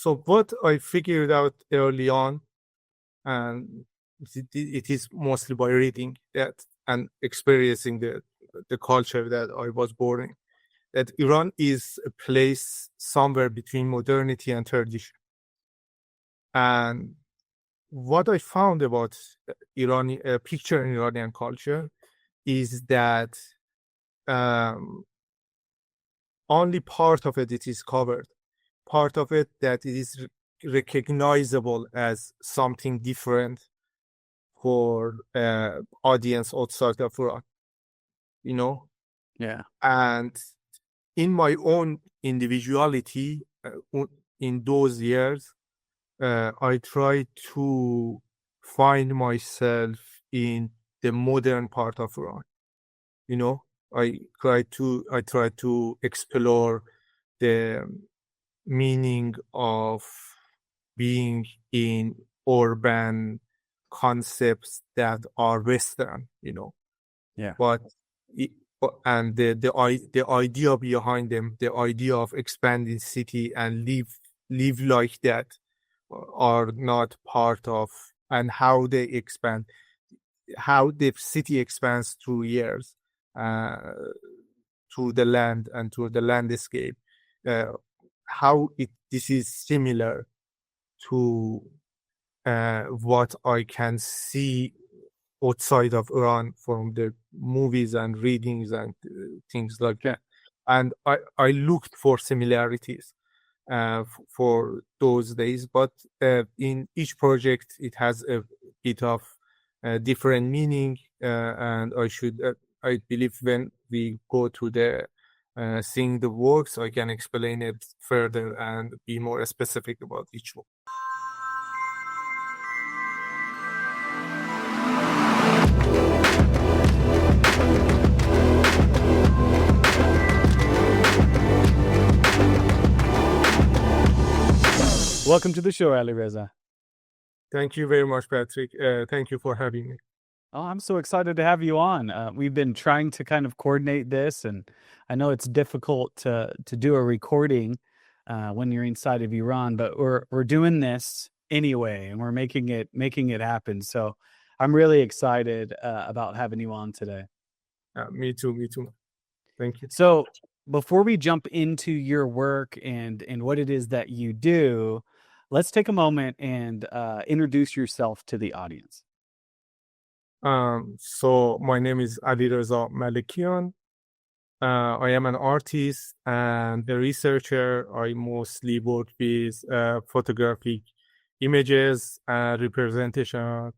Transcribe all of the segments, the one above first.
So what I figured out early on, and it is mostly by reading that and experiencing the culture that I was born in, that Iran is a place somewhere between modernity and tradition. And what I found about Iranian picture in Iranian culture is that only part of it is covered. Part of it that it is recognizable as something different for audience outside of Iran, Yeah. And in my own individuality, in those years, I tried to find myself in the modern part of Iran. I tried to explore the meaning of being in urban concepts that are Western, Yeah. But and the idea behind them, the idea of expanding city and live like that, are not part of, and how they expand, how the city expands through years, through the land and through the landscape, how this is similar to what I can see outside of Iran from the movies and readings and things like that. And I looked for similarities for those days, but in each project it has a bit of different meaning, and I believe when we go to the seeing the works, I can explain it further and be more specific about each one. Welcome to the show, Alireza. Thank you very much, Patrick. Thank you for having me. Oh, I'm so excited to have you on. We've been trying to kind of coordinate this, and I know it's difficult to do a recording when you're inside of Iran, but we're doing this anyway, and we're making it happen. So I'm really excited about having you on today. Me too. Thank you. So before we jump into your work and what it is that you do, let's take a moment and introduce yourself to the audience. So my name is Alireza Malekian. I am an artist and a researcher. I mostly work with photographic images, representation,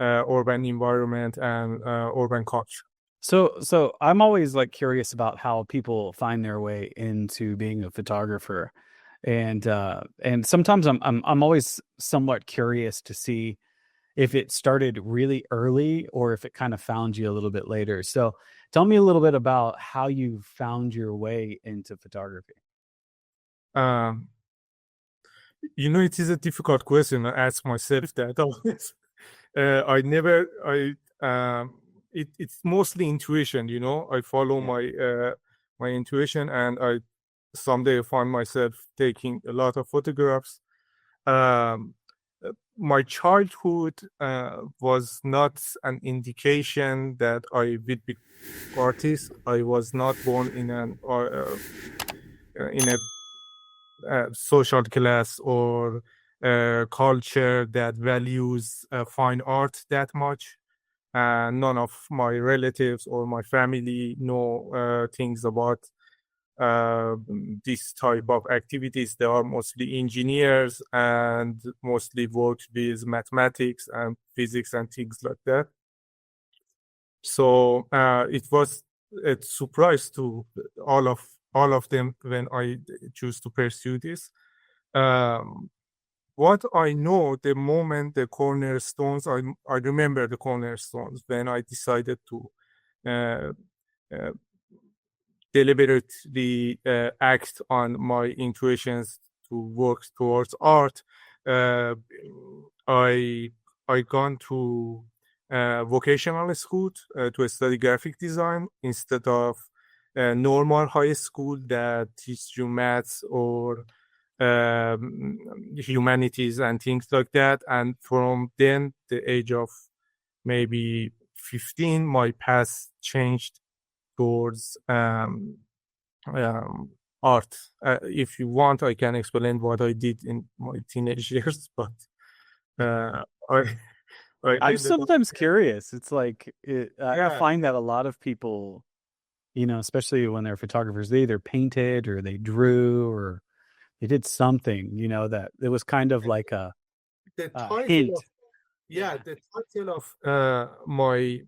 urban environment, and urban culture. So I'm always curious about how people find their way into being a photographer, and sometimes I'm always somewhat curious to see if it started really early or if it kind of found you a little bit later. So tell me a little bit about how you found your way into photography. It is a difficult question. I ask myself that always. It's mostly intuition. I follow my intuition, and I someday find myself taking a lot of photographs. My childhood was not an indication that I would be artist. I was not born in a social class or culture that values fine art that much. None of my relatives or my family know things about this type of activities. They are mostly engineers and mostly work with mathematics and physics and things like that. So it was a surprise to all of them when I choose to pursue this. What I know, the moment the cornerstones, I remember the cornerstones when I decided to deliberately act on my intuitions to work towards art. I gone to vocational school to study graphic design instead of normal high school that teach you maths or humanities and things like that. And from then, the age of maybe 15, my path changed towards art. If you want, I can explain what I did in my teenage years, but I I'm ended up, sometimes curious. It's like I yeah, find that a lot of people, especially when they're photographers, they either painted or they drew or they did something, that it was kind of like the a title of hint. Yeah. the title of my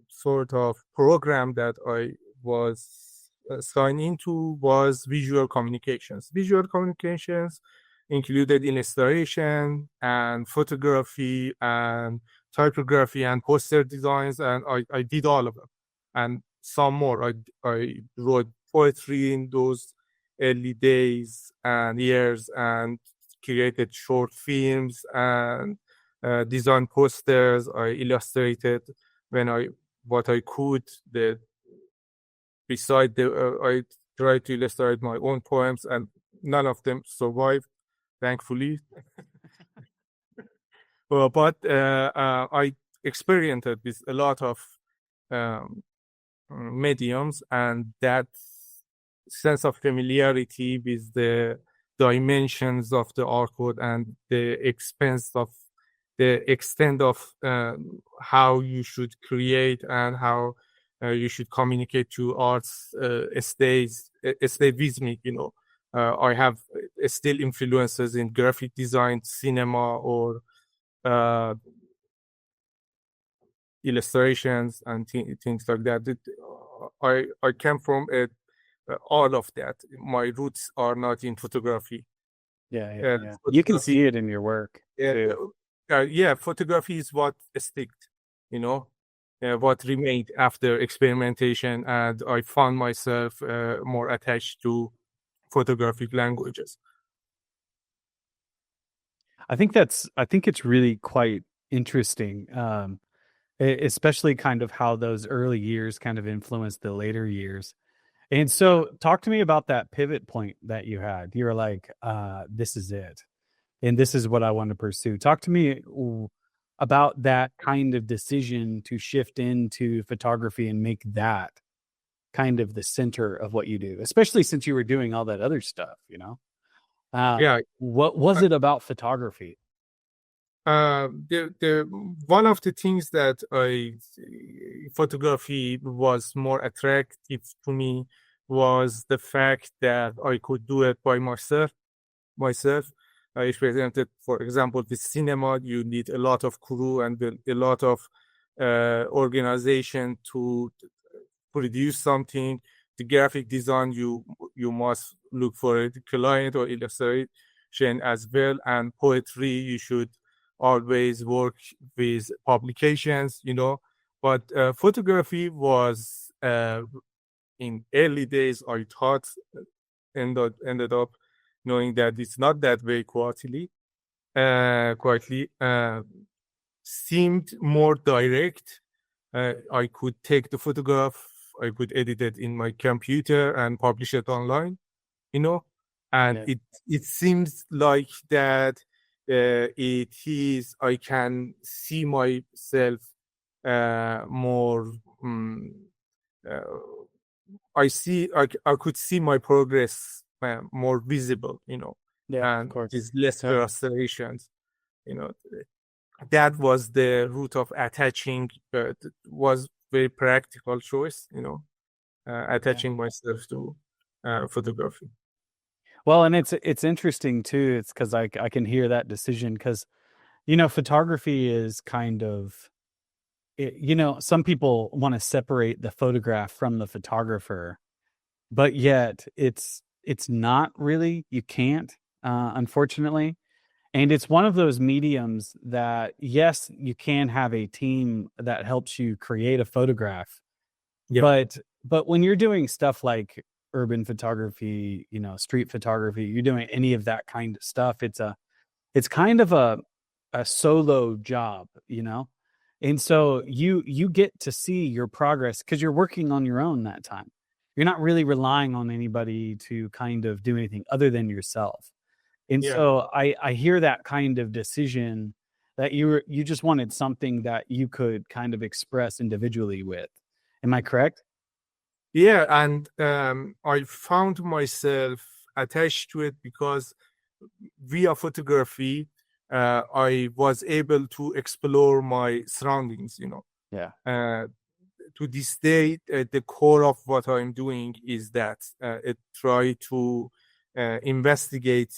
sort of program that I was signed into was visual communications. Visual communications included illustration and photography and typography and poster designs, and I did all of them and some more. I wrote poetry in those early days and years and created short films and designed posters. I illustrated when what I could. I tried to illustrate my own poems, and none of them survived, thankfully. But I experienced it with a lot of um, mediums, and that sense of familiarity with the dimensions of the artwork and the extent of how you should create and how you should communicate to arts stayed with me. I have still influences in graphic design, cinema, or uh, illustrations and things like that. I came from all of that. My roots are not in photography. Yeah. You can Photography, see it in your work too. photography is what sticked, what remained after experimentation, and I found myself more attached to photographic languages. I think it's really quite interesting. Especially kind of how those early years kind of influenced the later years. And so talk to me about that pivot point that you had. You were like, this is it. And this is what I want to pursue. Talk to me about that kind of decision to shift into photography and make that kind of the center of what you do, especially since you were doing all that other stuff, Yeah, what was it about photography? the one of the things that photography was more attractive to me was the fact that I could do it by myself. I experimented, for example, with cinema. You need a lot of crew and a lot of organization to produce something. The graphic design, you must look for a client or illustration as well. And poetry, you should always work with publications, But photography was in early days, I thought, ended up knowing that it's not that way quietly, seemed more direct. I could take the photograph, I could edit it in my computer and publish it online, and Yeah. it seems like that I can see myself more. Uh, I could see my progress more visible, Yeah, of and course. there's less So, frustrations, you know. That was the root of attaching. Was very practical choice, yeah. attaching myself to photography. Well, and it's interesting too. It's because I can hear that decision because photography is kind of some people want to separate the photograph from the photographer, but yet it's not really. You can't, unfortunately. And it's one of those mediums that yes, you can have a team that helps you create a photograph, Yeah, but when you're doing stuff like urban photography, street photography, you're doing any of that kind of stuff, it's kind of a solo job, and so you get to see your progress because you're working on your own that time, you're not really relying on anybody to kind of do anything other than yourself. And Yeah. so I hear that kind of decision that you just wanted something that you could kind of express individually with. Am I correct? Yeah, and I found myself attached to it because via photography, I was able to explore my surroundings, Yeah. To this day, the core of what I'm doing is that it try to investigate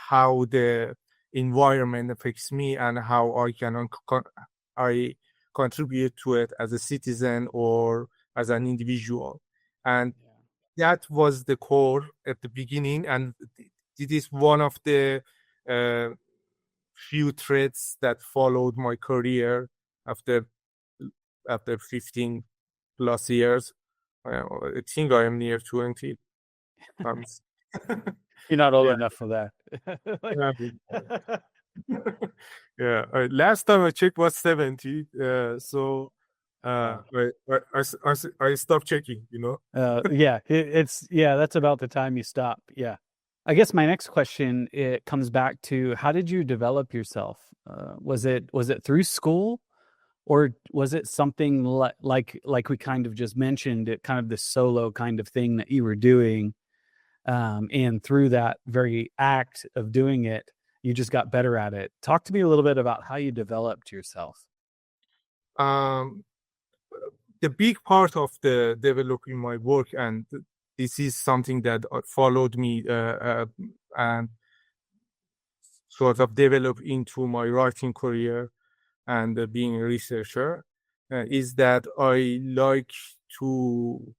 how the environment affects me and how I contribute to it as a citizen or as an individual. And that was the core at the beginning, and it is one of the uh, few threads that followed my career after 15 plus years. I think I am near 20. You're not old Yeah. enough for that. Yeah. Last time I checked was 70. So Wow. I stopped checking, Yeah, that's about the time you stop. Yeah. I guess my next question, it comes back to, how did you develop yourself? Was it through school, or was it something like we kind of just mentioned, it kind of this solo kind of thing that you were doing, and through that very act of doing it, you just got better at it? Talk to me a little bit about how you developed yourself. The big part of the developing my work, and this is something that followed me and sort of developed into my writing career and being a researcher, is that I like to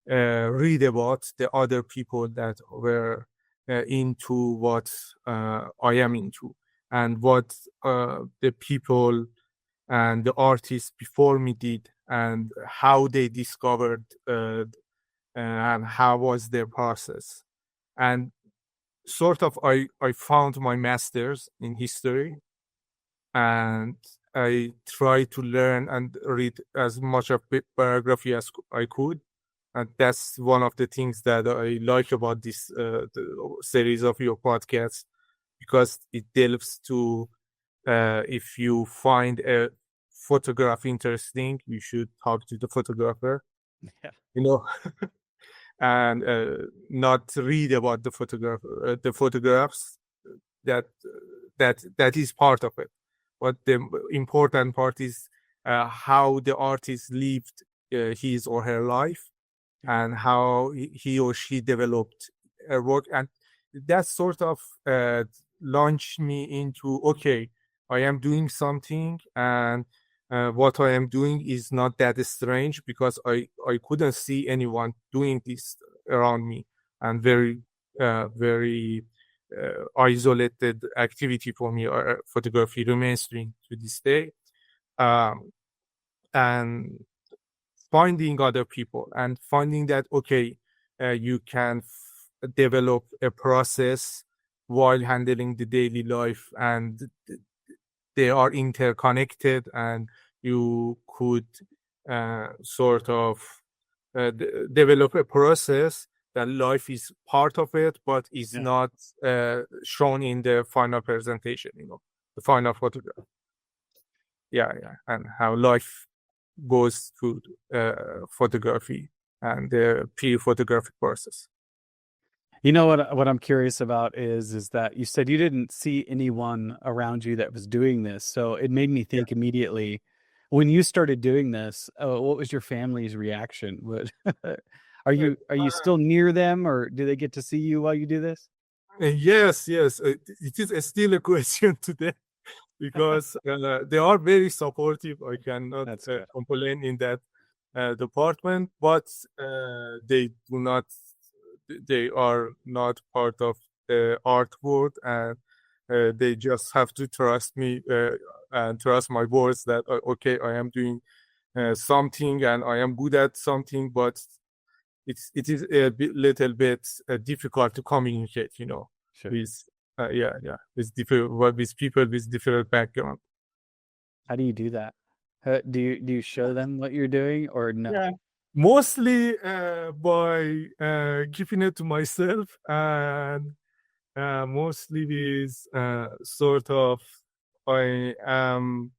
read about the other people that were into what I am into, and what the people and the artists before me did, and how they discovered and how was their process. And sort of I found my master's in history, and I tried to learn and read as much of biography as I could. And that's one of the things that I like about this the series of your podcasts, because it delves to if you find a photograph interesting, you should talk to the photographer, Yeah. And not read about the photographs. That is part of it. But the important part is how the artist lived his or her life, and how he or she developed her work. And that sort of launched me into, okay, I am doing something, and what I am doing is not that strange, because I couldn't see anyone doing this around me, and very isolated activity for me. Photography remains to this day, and finding other people and finding that, okay, you can develop a process while handling the daily life, and they are interconnected, and you could sort of develop a process that life is part of it, but is not shown in the final presentation, the final photograph. Yeah, and how life goes through photography and the pre-photographic process. You know what I'm curious about is that you said you didn't see anyone around you that was doing this, so it made me think immediately, when you started doing this, what was your family's reaction? Are you still near them, or do they get to see you while you do this? Yes, it is still a question today, because they are very supportive. I cannot complain in that department, but they do not. They are not part of the art world, and they just have to trust me and trust my words that okay, I am doing something and I am good at something, but it is a little bit difficult to communicate, Sure. with with people with different background. How do you do that? Do you show them what you're doing, or no? Mostly by keeping it to myself, and mostly with sort of I am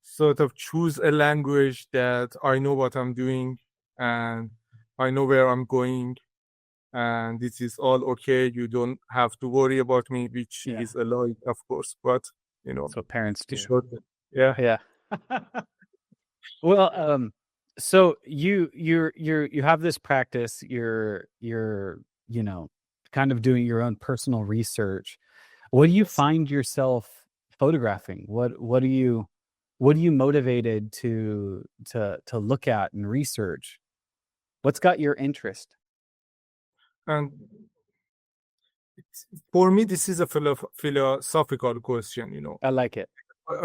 sort of choose a language that I know what I'm doing and I know where I'm going, and this is all okay. You don't have to worry about me, which Yeah. is a lie, of course, but That's what parents do. Yeah. Yeah. Well, so you have this practice. You're kind of doing your own personal research. What do you find yourself photographing? What are you motivated to look at and research? What's got your interest? And for me, this is a philosophical question. I like it.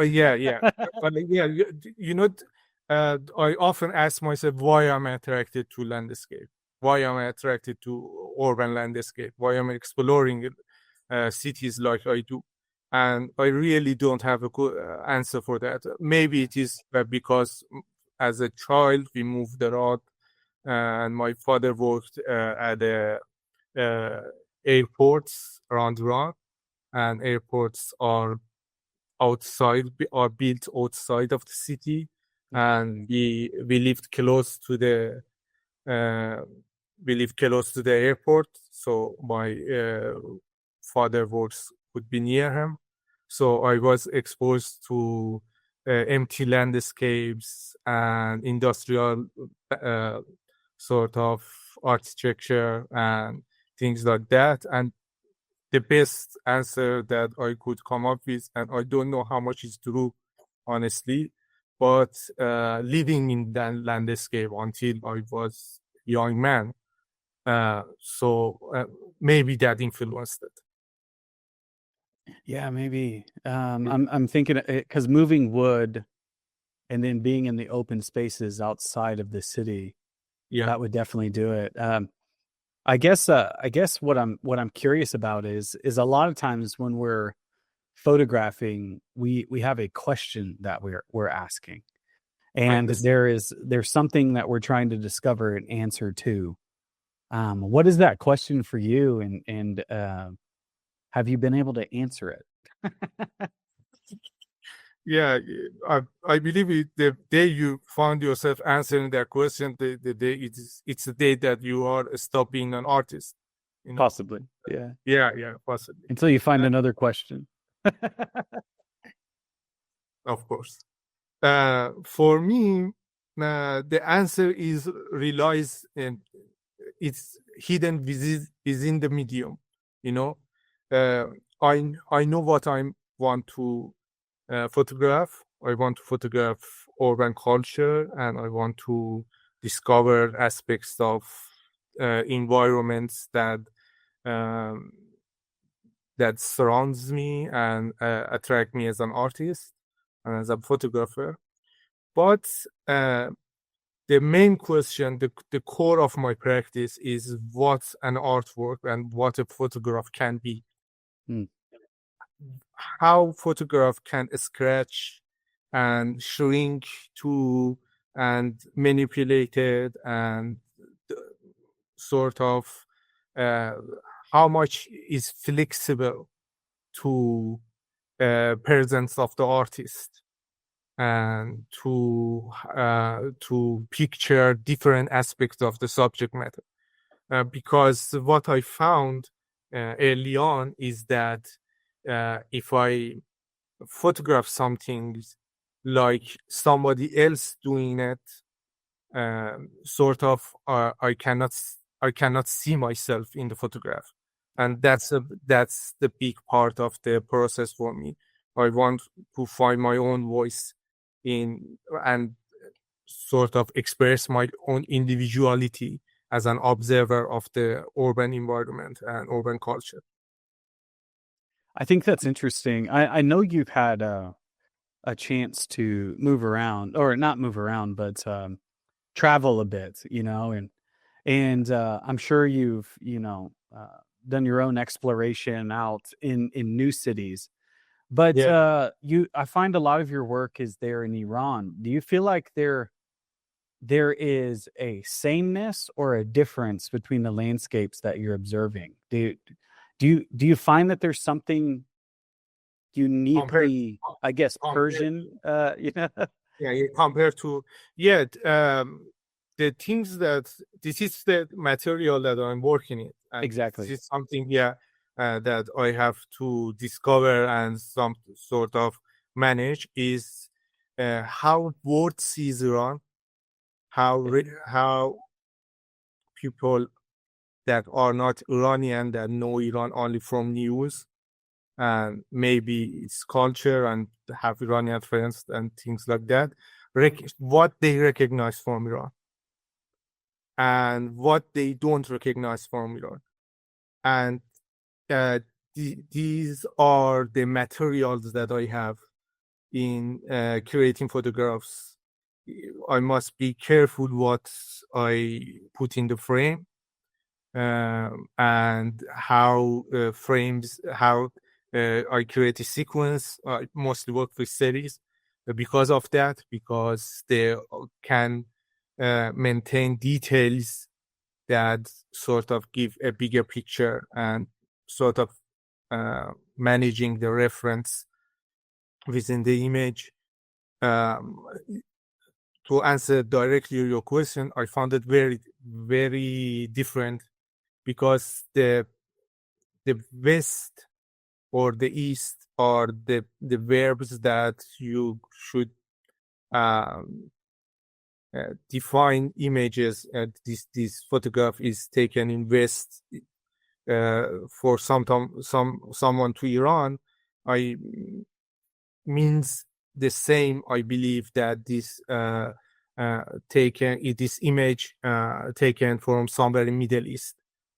Yeah. But yeah, I often ask myself why I'm attracted to landscape, why I'm attracted to urban landscape, why I'm exploring cities like I do. And I really don't have a good answer for that. Maybe it is because as a child, we moved around, and my father worked at airports around Iran, and airports are built outside of the city, and we lived close to the airport, so my father works would be near him, so I was exposed to empty landscapes and industrial sort of architecture and things like that. And the best answer that I could come up with, and I don't know how much is true, honestly, but living in that landscape until I was a young man, so maybe that influenced it. Yeah, maybe. I'm thinking because moving wood and then being in the open spaces outside of the city, that would definitely do it. I guess what I'm curious about is a lot of times when we're photographing, we have a question that we're asking, and there's something that we're trying to discover an answer to. What is that question for you, and have you been able to answer it? Yeah, I believe the day you found yourself answering that question, the day it's the day that you are stop being an artist. Possibly, yeah. Yeah, possibly. Until you find another question. Of course. For me, the answer is relies, and it's hidden within the medium. I know what I want to photograph. I want to photograph urban culture, and I want to discover aspects of environments that surrounds me and attract me as an artist and as a photographer. But the main question, the core of my practice is what an artwork and what a photograph can be. How photograph can scratch and shrink to and manipulated, and sort of how much is flexible to presence of the artist, and to picture different aspects of the subject matter. Because what I found early on is that if I photograph something like somebody else doing it, sort of I cannot see myself in the photograph, and that's the big part of the process for me. I want to find my own voice in and sort of express my own individuality as an observer of the urban environment and urban culture. I think that's interesting. I know you've had a chance to move around, or not move around, but travel a bit, and I'm sure you've done your own exploration out in new cities. But I find a lot of your work is there in Iran. Do you feel like there there is a sameness or a difference between the landscapes that you're observing? Do you find that there's something compared uniquely, I guess, compared Persian? compared to the things that this is the material that I'm working in, and this Exactly. is something that I have to discover and some sort of manage is how world sees Iran, how people that are not Iranian, that know Iran only from news and maybe its culture and have Iranian friends and things like that, what they recognize from Iran and what they don't recognize from Iran. And these are the materials that I have in creating photographs. I must be careful what I put in the frame, and how how I create a sequence. I mostly work with series because of that, because they can maintain details that sort of give a bigger picture and sort of managing the reference within the image. To answer directly your question, I found it very, very different because the West or the East are the verbs that you should define images. This photograph is taken in West for someone to Iran. I means the same. I believe that this this image taken from somewhere in Middle East.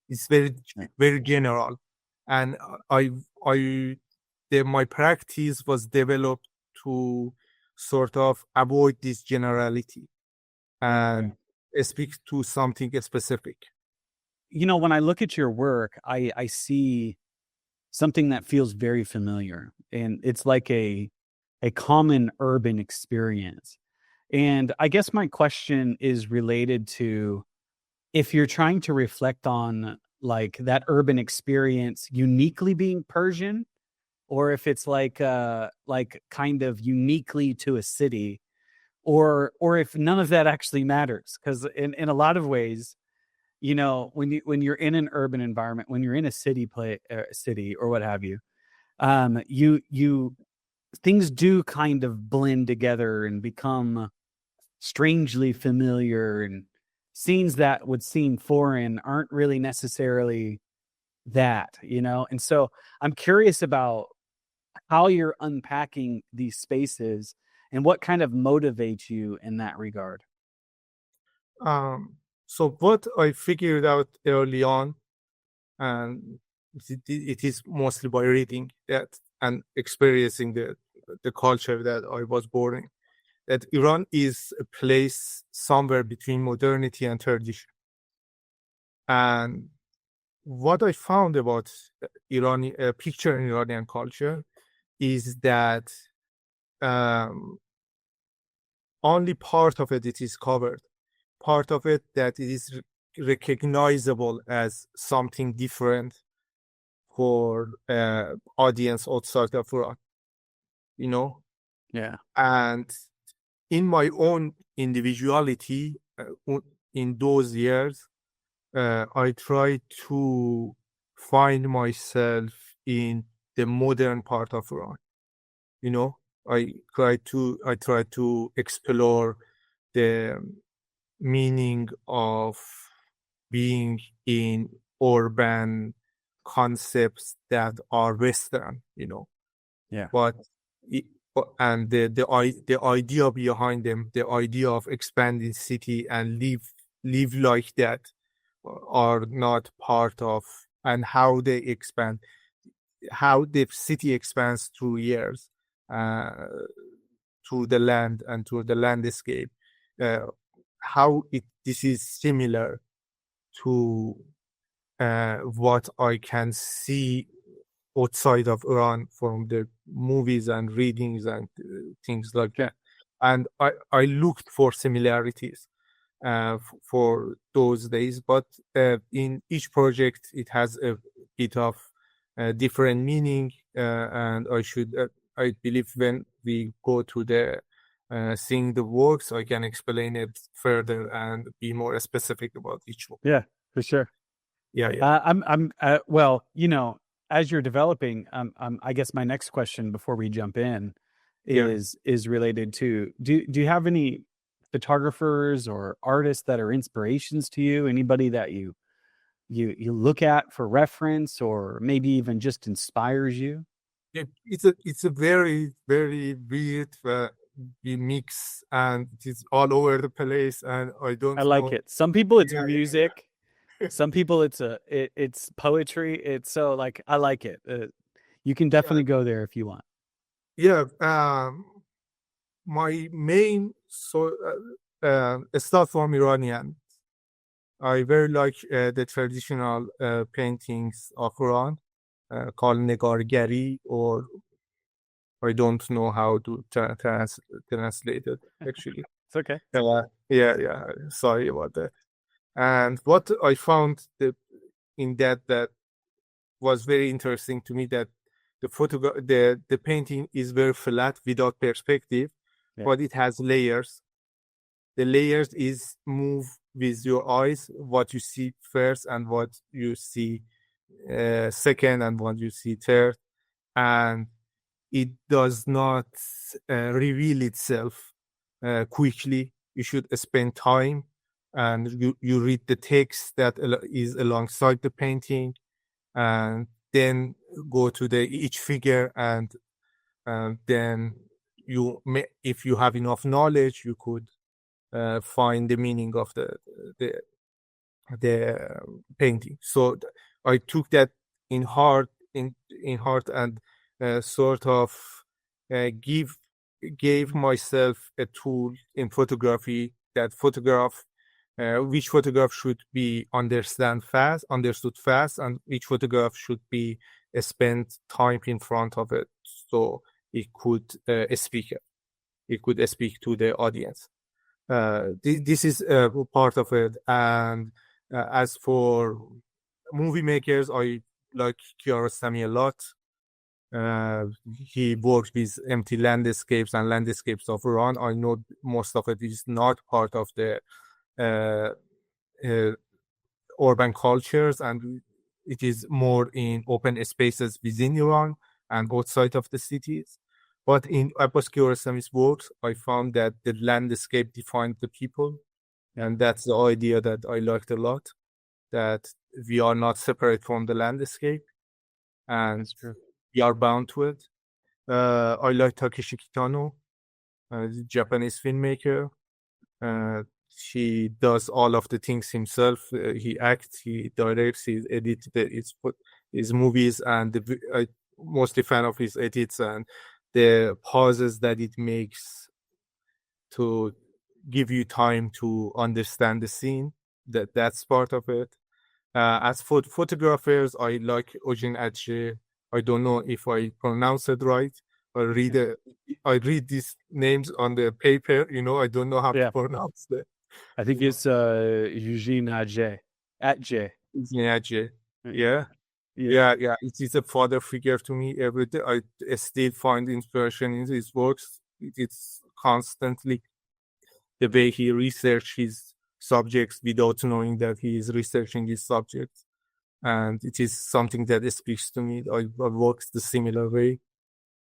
It's very, very general, and my practice was developed to sort of avoid this generality and speak to something specific. When I look at your work, I see something that feels very familiar, and it's like a common urban experience. And I guess my question is related to if you're trying to reflect on like that urban experience uniquely being Persian, or if it's like kind of uniquely to a city, or if none of that actually matters. Because in a lot of ways, when you're in an urban environment, when you're in a city or what have you, you things do kind of blend together and become strangely familiar, and scenes that would seem foreign aren't really necessarily that. And so I'm curious about how you're unpacking these spaces and what kind of motivates you in that regard. So what I figured out early on, and it is mostly by reading that and experiencing the culture that I was born in, that Iran is a place somewhere between modernity and tradition. And what I found about picture in Iranian culture is that only part of it is covered. Part of it that it is recognizable as something different for audience outside of Iran, Yeah. And in my own individuality, in those years, I tried to find myself in the modern part of Iran. I tried to explore the meaning of being in urban concepts that are Western, Yeah. but and the idea behind them, the idea of expanding city and live like that, are not part of, and how they expand, how the city expands through years, through the land and through the landscape, how this is similar to what I can see outside of Iran from the movies and readings and things like that. And I looked for similarities. for those days. But in each project, it has a bit of different meaning, and I believe when we go to the seeing the works, I can explain it further and be more specific about each one. Yeah, for sure. Yeah, yeah. Well, as you're developing, I guess my next question before we jump in is related to do you have any photographers or artists that are inspirations to you? Anybody that you look at for reference, or maybe even just inspires you? It's a very, very weird mix, and it is all over the place, and I don't I like know. it. Some people it's Yeah, music. Some people it's it's poetry. It's so like I like it. You can definitely go there if you want. yeah. My main start from Iranian. I very like the traditional paintings of Iran, called Negargari, or I don't know how to translate it actually. It's okay. Yeah. Sorry about that. And what I found in that was very interesting to me, that the painting is very flat without perspective, but it has layers. The layers is move with your eyes, what you see first and what you see second and what you see third, and it does not reveal itself quickly. You should spend time, and you read the text that is alongside the painting, and then go to each figure, and then if you have enough knowledge, you could find the meaning of the painting. So I took that in heart, and sort of gave myself a tool in photography, that which photograph should be understood fast, and which photograph should be spent time in front of it, so it could speak to the audience. This is part of it. And as for movie makers, I like Kiarostami a lot. He works with empty landscapes and landscapes of Iran. I know most of it is not part of the urban cultures, and it is more in open spaces within Iran and outside of the cities. But in Abbas Kiarostami's works, I found that the landscape defined the people, and that's the idea that I liked a lot, that we are not separate from the landscape, and we are bound to it. I like Takeshi Kitano, the Japanese filmmaker. He does all of the things himself. He acts, he directs, he edits his movies, and I'm mostly fan of his edits and the pauses that it makes to give you time to understand the scene. That's part of it. As for photographers, I like Ojin Adje. I don't know if I pronounce it right. I read these names on the paper. I don't know how to pronounce them. I think it's Eugene Adje. Adje. Yeah. It is a father figure to me every day. I still find inspiration in his works. It's constantly the way he researches his subjects without knowing that he is researching his subjects. And it is something that speaks to me. I work the similar way.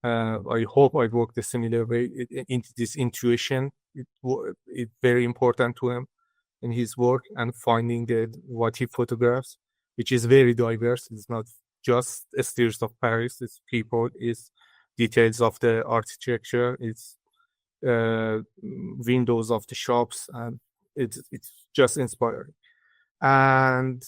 I hope I work the similar way. Into this intuition, it's very important to him in his work, and finding what he photographs, which is very diverse. It's not just streets of Paris. It's people. It's details of the architecture. It's windows of the shops, and it's just inspiring. And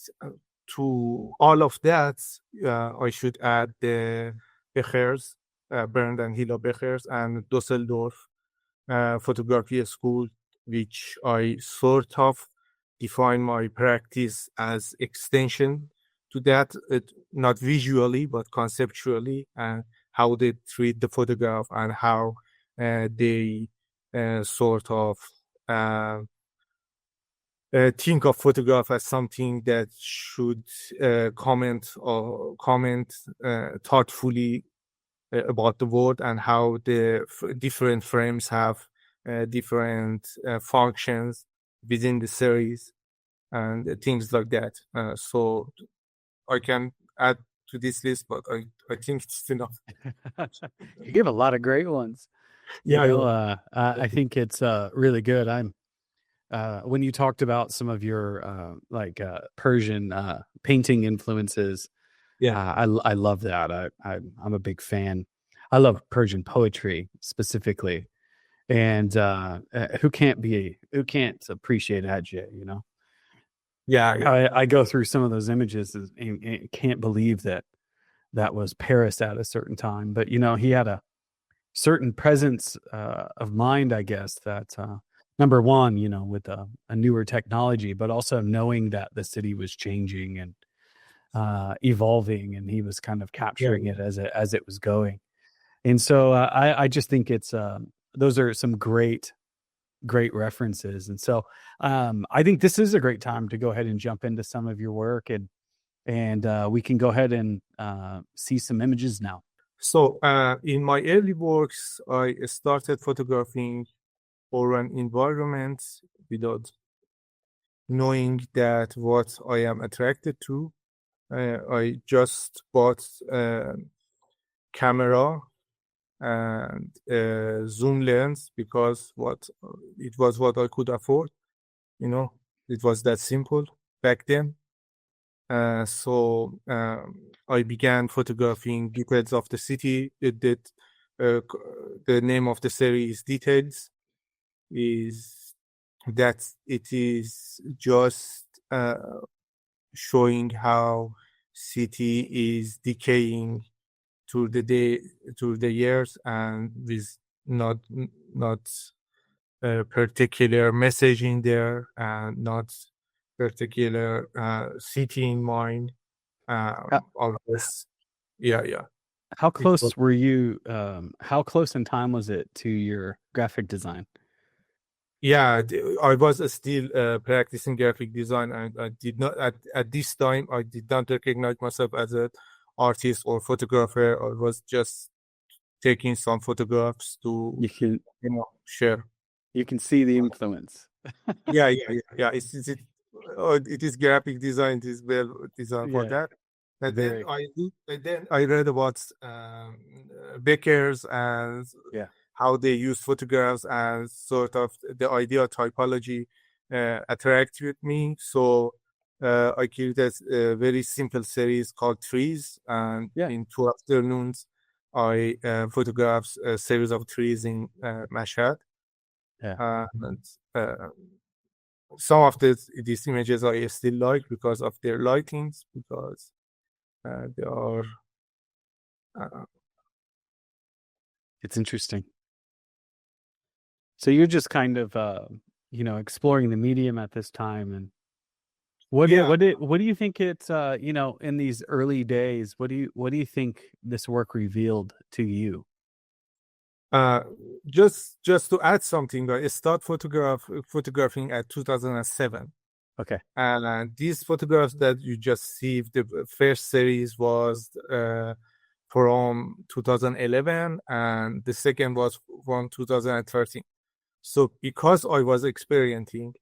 to all of that, I should add the Bechers, Bernd and Hila Bechers, and Dusseldorf photography school, which I sort of define my practice as extension to that, not visually but conceptually, and how they treat the photograph, and how they sort of think of photograph as something that should comment thoughtfully about the world and how the different frames have different functions within the series and things like that. So I can add to this list, but I think it's enough. You give a lot of great ones. Yeah, I think it's really good. I'm when you talked about some of your Persian painting influences, yeah, I love that. I'm a big fan. I love Persian poetry specifically, and who can't appreciate Adjay, you know? yeah. I go through some of those images and can't believe that was Paris at a certain time. But you know, he had a certain presence of mind, I guess, that number one, you know, with a newer technology, but also knowing that the city was changing and evolving, and he was kind of Yeah. capturing it as it was going. And so I just think it's those are some great references. And so I think this is a great time to go ahead and jump into some of your work, and we can go ahead and see some images now. So in my early works, I started photographing urban environments without knowing that what I am attracted to. I just bought a camera and a zoom lens because it was what I could afford. You know, it was that simple back then. So I began photographing details of the city. The name of the series Details is that it is just showing how city is decaying through the years, and with not a particular message in there, and not particular city in mind. All this, yeah. How It was, close were you? How close in time was it to your graphic design? yeah, I was still practicing graphic design, and I did not at this time I did not recognize myself as an artist or photographer. I was just taking some photographs to You can share. see the influence. Yeah. It is graphic design. It is well designed for Yeah, that. And very. then I read about Beckers and Yeah. how they use photographs, and sort of the idea typology attracted me. So I created a very simple series called Trees, and Yeah. in 2 afternoons, I photographed a series of trees in Mashhad. Yeah. And some of these images I still like because of their lightings, because they are It's interesting. So you're just kind of exploring the medium at this time, and what yeah. do you think it's in these early days, what do you think this work revealed to you? Just to add something, I started photographing at 2007. Okay. And these photographs that you just see, the first series was from 2011, and the second was from 2013. So because I was experimenting,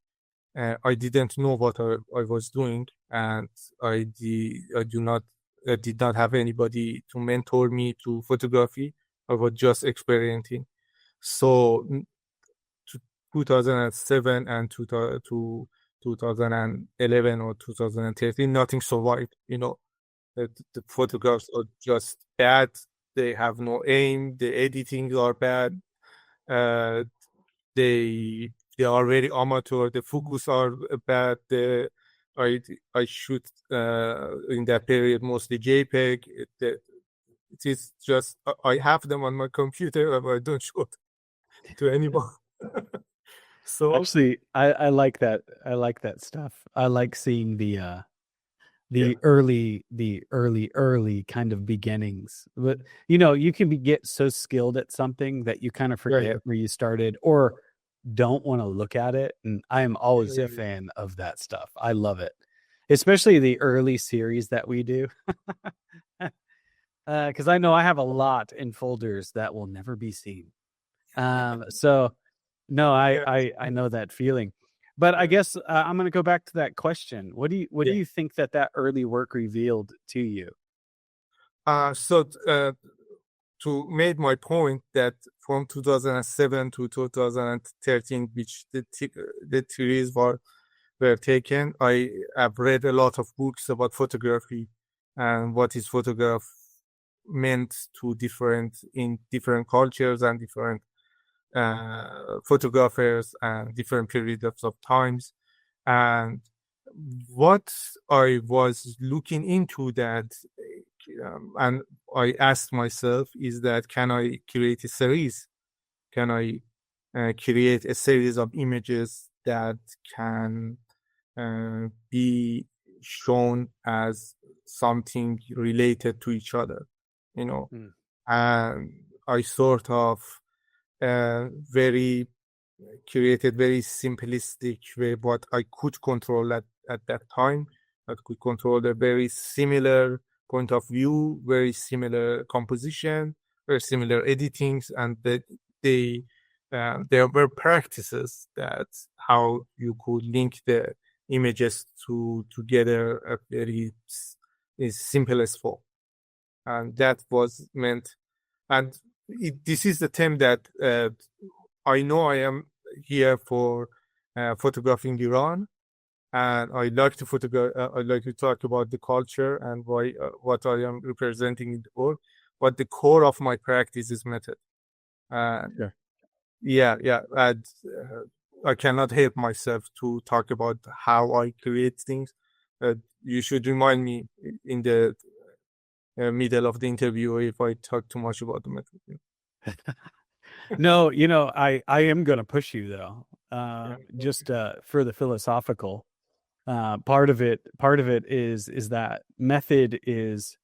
I didn't know what I was doing, and I did not have anybody to mentor me to photography. I was just experimenting. So 2007 and 2011 or 2013, nothing survived. The photographs are just bad. They have no aim. The editing are bad. Uh, they are very amateur. The focus are bad. I shoot in that period mostly JPEG. It is just I have them on my computer, but I don't show it to anyone. So Actually, I like that. I like that stuff. I like seeing the yeah, early kind of beginnings. But you can get so skilled at something that you kind of yeah, forget where you started, or don't want to look at it. And I am always Yeah, a fan of that stuff. I love it, especially the early series that we do. Because I know I have a lot in folders that will never be seen. So no, yeah, I know that feeling. But I yeah. guess I'm going to go back to that question. What do Yeah. you think that early work revealed to you? So to make my point that from 2007 to 2013, which the theories were taken, I have read a lot of books about photography and what is photograph meant to in different cultures and different photographers and different periods of times. And what I was looking into that, and I asked myself, is that can I create a series? Can I create a series of images that can be shown as something related to each other, you know? Mm. And I sort of very created very simplistic way what I could control at that time. I could control a very similar point of view, very similar composition, very similar editings, and that there were practices that how you could link the images together at very simplest form, and that was meant. And this is the term that I know I am here for photographing Iran, and I like to photograph. I like to talk about the culture and why what I am representing in the work. But the core of my practice is method. Sure. Yeah. And I cannot help myself to talk about how I create things. You should remind me in the middle of the interview if I talk too much about the method. No, I am going to push you though. Yeah. Just for the philosophical part of it is that method is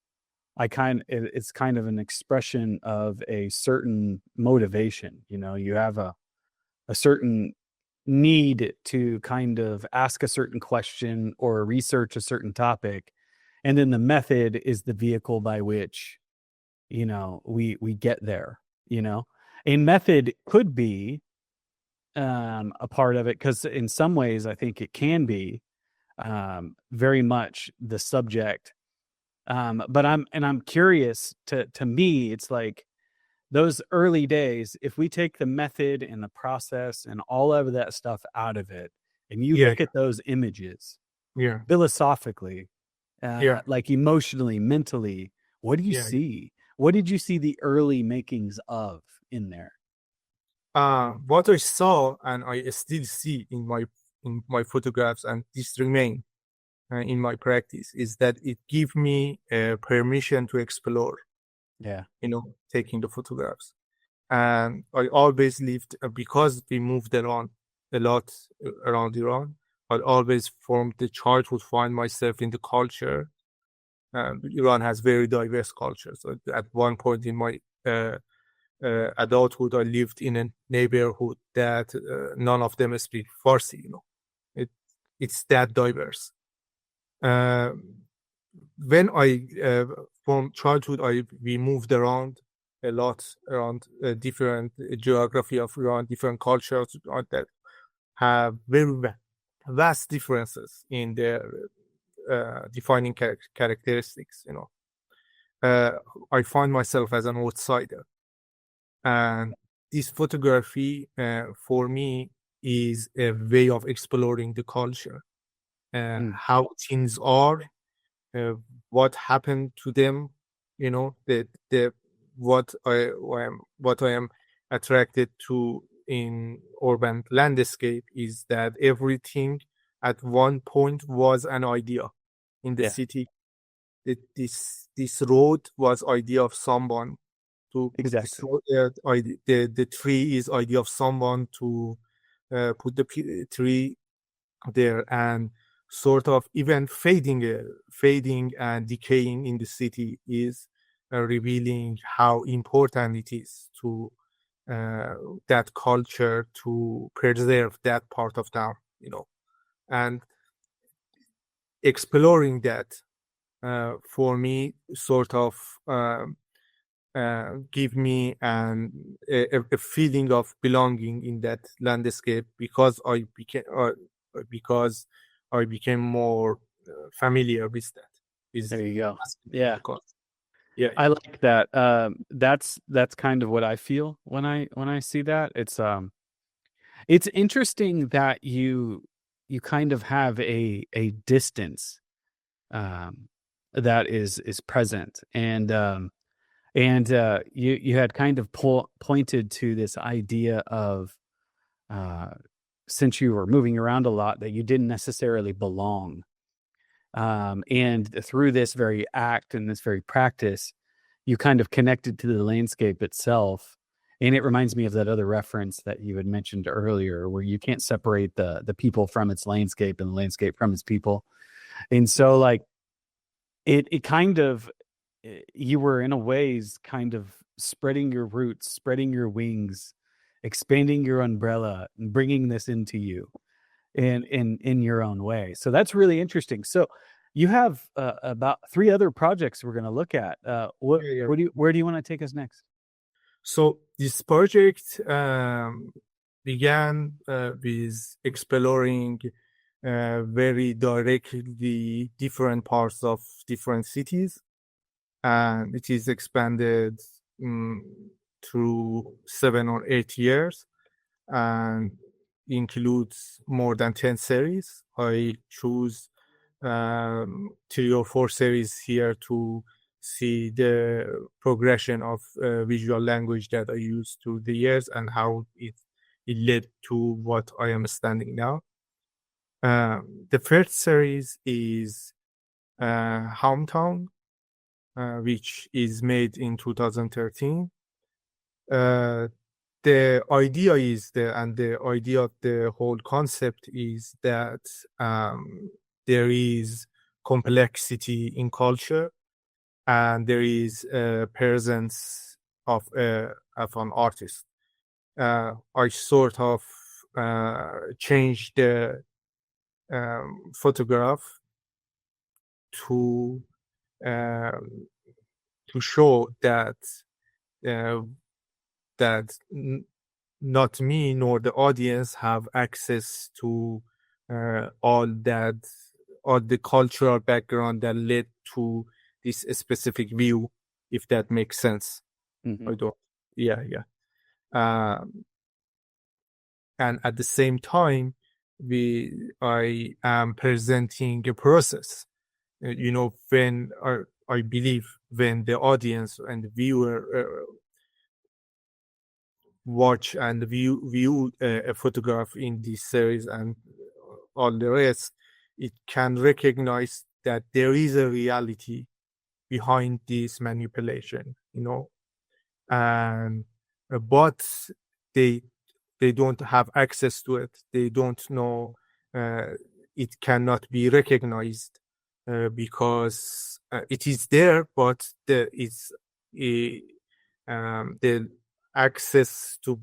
it's kind of an expression of a certain motivation. You have a certain need to kind of ask a certain question or research a certain topic, and then the method is the vehicle by which we get there. A method could be a part of it, because in some ways I think it can be very much the subject. But I'm curious. To me, it's like those early days, if we take the method and the process and all of that stuff out of it, and you Yeah. look at those images Yeah. philosophically, Yeah. like emotionally, mentally, what do you Yeah. see? What did you see the early makings of in there? What I saw and I still see in my photographs, and this remain in my practice, is that it give me permission to explore. Yeah. Taking the photographs, and I always lived because we moved around a lot around Iran. I always formed the childhood, find myself in the culture. Iran has very diverse culture. So at one point in my adulthood, I lived in a neighborhood that none of them speak Farsi. It it's that diverse. Uh, when I from childhood, we moved around a lot around different geography of Iran, different cultures that have very vast differences in their defining characteristics. I find myself as an outsider. And this photography, for me, is a way of exploring the culture, Mm. how things are, uh, what happened to them. The what I am attracted to in urban landscape is that everything at one point was an idea in the Yeah, city. This road was idea of someone to this exactly. road, the tree is idea of someone to put the tree there, and sort of even fading and decaying in the city is revealing how important it is to that culture, to preserve that part of town, and exploring that for me sort of give me a feeling of belonging in that landscape, because I became more familiar with that. There you go. Yeah. Yeah. I like that. That's kind of what I feel when I see that. It's interesting that you kind of have a distance that is present, and you had kind of pointed to this idea of since you were moving around a lot, that you didn't necessarily belong. And through this very act and this very practice, you kind of connected to the landscape itself. And it reminds me of that other reference that you had mentioned earlier, where you can't separate the people from its landscape and the landscape from its people. And so, like, it kind of, you were in a ways kind of spreading your roots, spreading your wings, expanding your umbrella, and bringing this into you in your own way. So that's really interesting. So you have about 3 other projects we're going to look at. Where do you want to take us next? So this project began with exploring very directly different parts of different cities, and it is expanded through 7 or 8 years, and includes more than 10 series. I choose 3 or 4 series here to see the progression of visual language that I used through the years and how it led to what I am standing now. The first series is Hometown, which is made in 2013. The idea is the idea of the whole concept is that there is complexity in culture, and there is a presence of an artist. I sort of changed the photograph to show that not me nor the audience have access to all the cultural background that led to this specific view, if that makes sense. Mm-hmm. And at the same time, I am presenting a process. When I believe when the audience and the viewer watch and view a photograph in this series and all the rest, it can recognize that there is a reality behind this manipulation, and but they don't have access to it. They don't know. It cannot be recognized because it is there, but the access to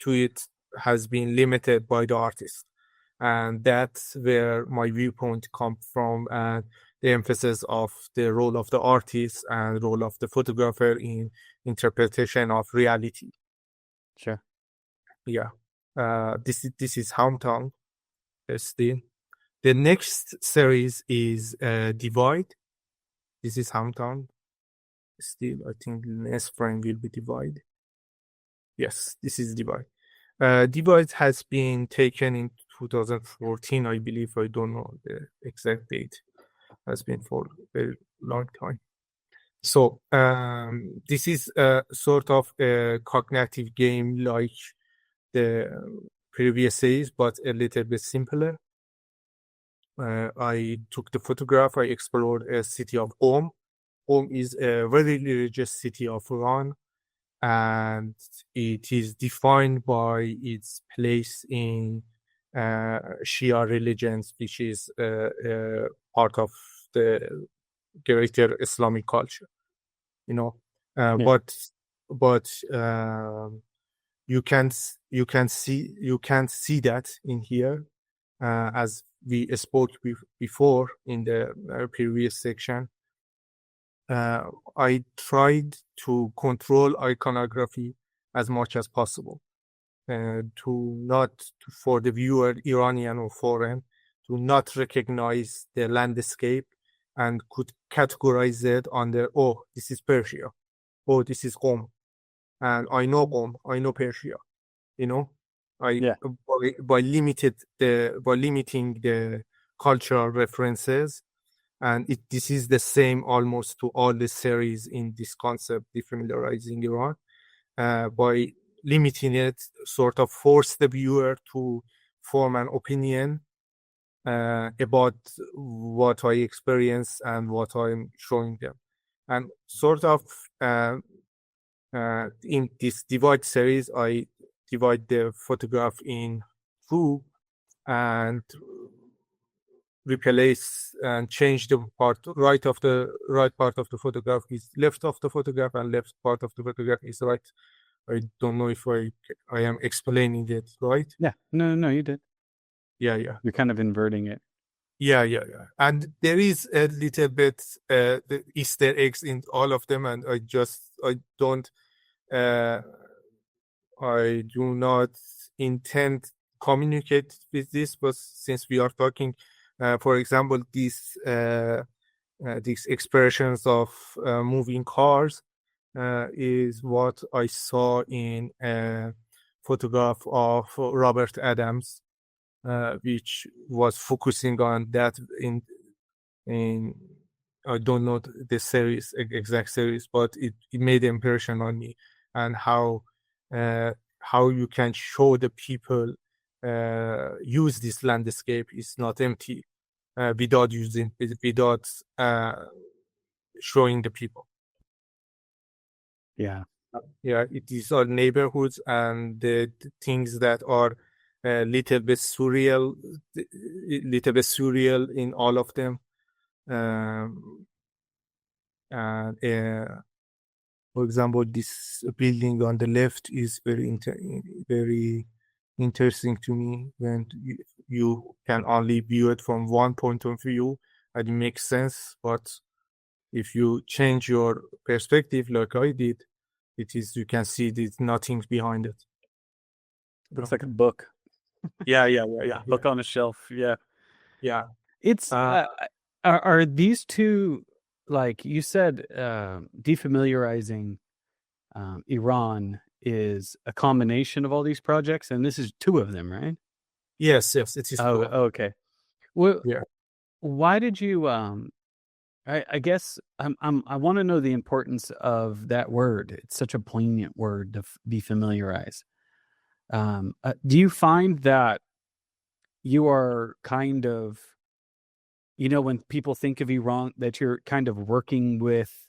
it has been limited by the artist, and that's where my viewpoint comes from, and the emphasis of the role of the artist and role of the photographer in interpretation of reality. Sure. Yeah. This is Hometown. Still, the next series is Divide. This is Hometown. Still, I think the next frame will be Divide. Yes, this is Divide. Divide has been taken in 2014, I believe. I don't know the exact date. Has been for a very long time. So this is a sort of a cognitive game like the previous series, but a little bit simpler. I took the photograph. I explored a city of Qom. Qom is a very religious city of Iran, and it is defined by its place in Shia religions, which is part of the greater Islamic culture, Yeah. but you can see that in here, as we spoke before in the previous section. I tried to control iconography as much as possible, for the viewer, Iranian or foreign, to not recognize the landscape and could categorize it under, oh, this is Persia, oh, this is Qom, and I know Qom, I know Persia, Yeah. by limiting the cultural references, and this is the same almost to all the series in this concept, Defamiliarizing Iran. By limiting it, sort of force the viewer to form an opinion about what I experience and what I'm showing them. And sort of in this divide series, I divide the photograph in two and replace and change the right part of the photograph is left of the photograph and left part of the photograph is right. I don't know if I am explaining it right. Yeah. No, you did. Yeah. You're kind of inverting it. Yeah. And there is a little bit the Easter eggs in all of them, and I do not intend communicate with this, but since we are talking, for example, these expressions of moving cars is what I saw in a photograph of Robert Adams, which was focusing on that in I don't know the series, exact series, but it made an impression on me, and how you can show the people use this landscape is not empty without showing the people. Yeah, it is our neighborhoods and the things that are a little bit surreal in all of them. And for example, this building on the left is very interesting to me when you can only view it from one point of view, and it makes sense. But if you change your perspective like I did, you can see there's nothing behind it. looks like a book. Yeah. Book on a shelf. Yeah. It's Uh, are these two, like you said, defamiliarizing Iran is a combination of all these projects, and this is two of them, right? Yes, it is. Oh, okay. Well, yeah. Why did you? I guess I want to know the importance of that word. It's such a poignant word to defamiliarize. Do you find that you are kind of, when people think of Iran, that you're kind of working with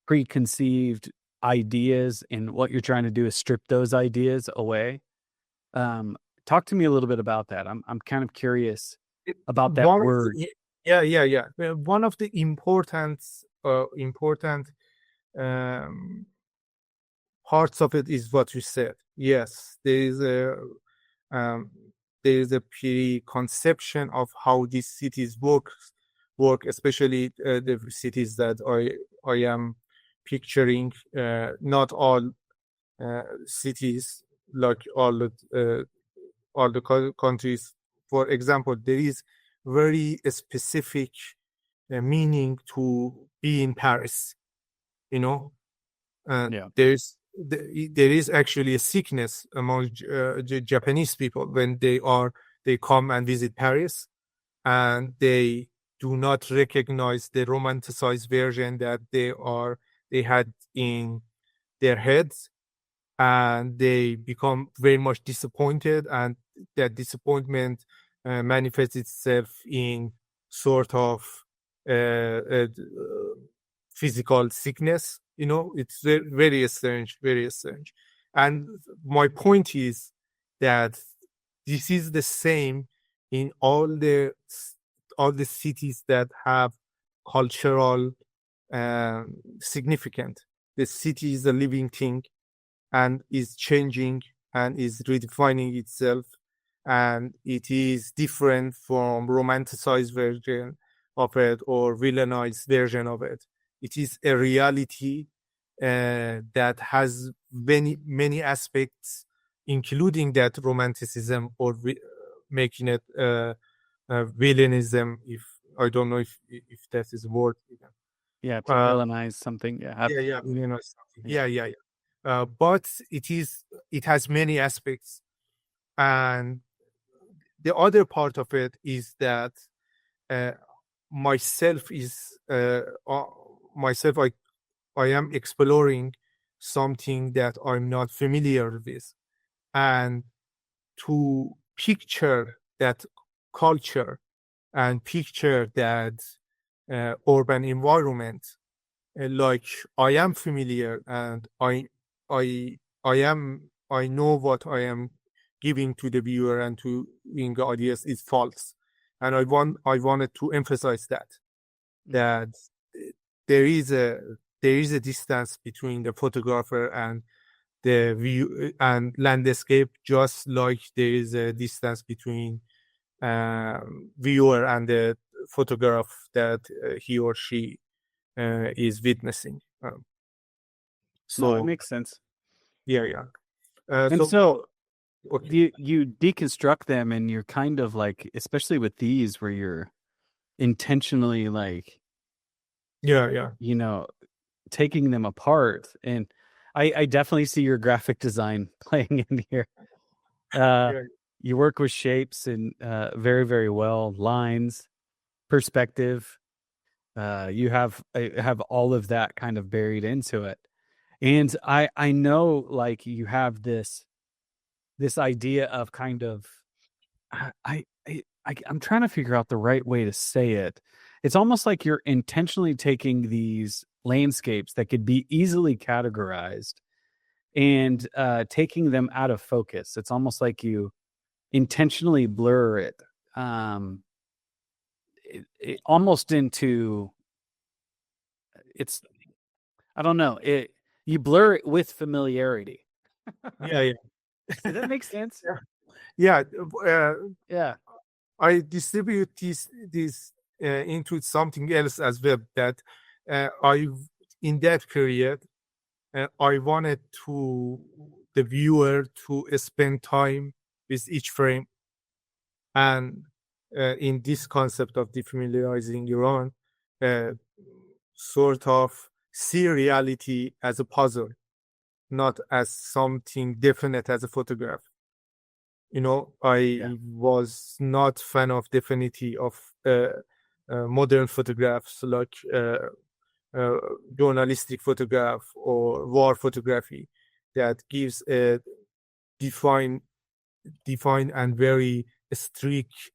preconceived ideas, and what you're trying to do is strip those ideas away? Talk to me a little bit about that. I'm kind of curious about that word. Yeah. Well, one of the important parts of it is what you said. Yes, there is a preconception of how these cities work, especially the cities that I am picturing. Not all cities, like all the countries. For example, there is very specific meaning to be in Paris. There is actually a sickness among Japanese people when they come and visit Paris, and they do not recognize the romanticized version that they had in their heads, and they become very much disappointed, and that disappointment manifests itself in sort of physical sickness. It's very strange. And my point is that this is the same in all the cities that have cultural significance. The city is a living thing and is changing and is redefining itself, and it is different from romanticized version of it or villainized version of it. It is a reality that has many aspects, including that romanticism or making it villainism. If I don't know if that is a word. Yeah, to villainize something. Yeah, villainize something. Yeah. But it has many aspects, and the other part of it is that myself is myself. I am exploring something that I'm not familiar with, and to picture that culture and picture that urban environment like I am familiar, and I know what I am giving to the viewer and to the audience is false, and I wanted to emphasize that there is a distance between the photographer and the view and landscape, just like there is a distance between viewer and the photograph that he or she is witnessing. So it makes sense. Yeah. And so okay. you deconstruct them, and you're kind of like, especially with these, where you're intentionally like, you know, taking them apart. And I definitely see your graphic design playing in here. You work with shapes and very, very well, lines, perspective. You have all of that kind of buried into it. And I know, like, you have this idea of kind of, I'm trying to figure out the right way to say it. It's almost like you're intentionally taking these landscapes that could be easily categorized and taking them out of focus. It's almost like you intentionally blur it, almost into, it's, I don't know, you blur it with familiarity. Yeah. Does that make sense? Yeah. I distribute this into something else as well, that in that period I wanted the viewer to spend time with each frame, and in this concept of defamiliarizing Iran, sort of see reality as a puzzle, not as something definite as a photograph. I was not fan of definity of modern photographs like journalistic photograph or war photography that gives a defined and very strict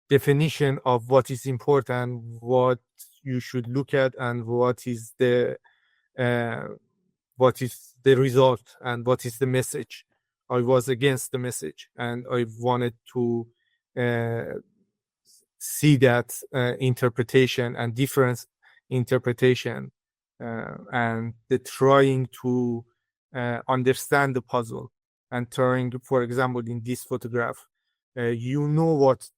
definition of what is important, what you should look at, and what is the result and what is the message. I was against the message, and I wanted to see that interpretation and different interpretation, and the trying to understand the puzzle, and trying, for example, in this photograph, you know what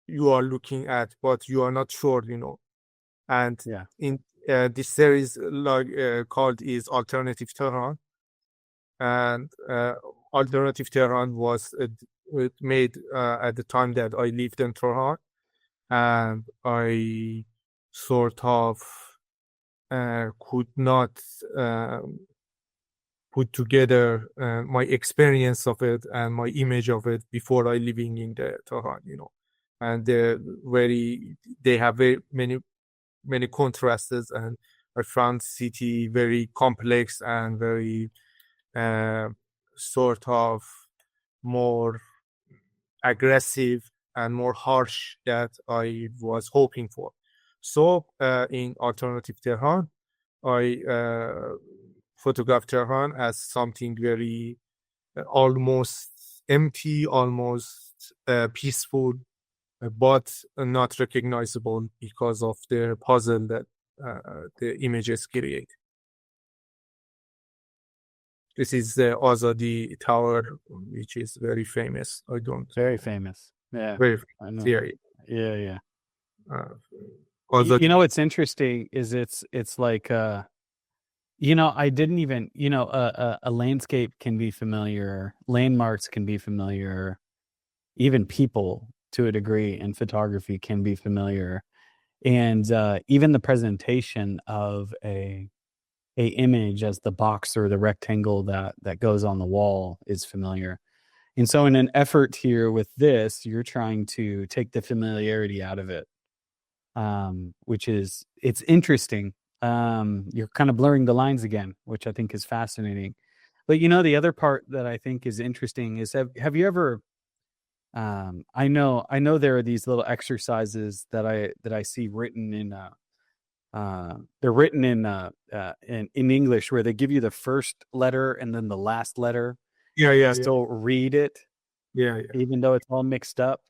you are looking at, but you are not sure, and in this series called is Alternative Tehran, and Alternative Tehran was made at the time that I lived in Tehran, and I sort of could not put together my experience of it and my image of it before I living in the Tehran, and they have very many contrasts, and I found city very complex and very sort of more aggressive and more harsh that I was hoping for. So in Alternative Tehran, I photographed Tehran as something very almost empty, almost peaceful, but not recognizable because of the puzzle that the images create. This is the Azadi Tower, which is very famous. I don't Very famous. Yeah, very I know. theory. Yeah. Also, You know what's interesting is it's like I didn't even a landscape can be familiar, landmarks can be familiar, even people to a degree in photography can be familiar, and even the presentation of a image as the box or the rectangle that goes on the wall is familiar. And so in an effort here with this, you're trying to take the familiarity out of it, which is, it's interesting. You're kind of blurring the lines again, which I think is fascinating. But the other part that I think is interesting is, have you ever, I know there are these little exercises that I see written in, they're written in English, where they give you the first letter and then the last letter. yeah. Still read it, Yeah. even though it's all mixed up.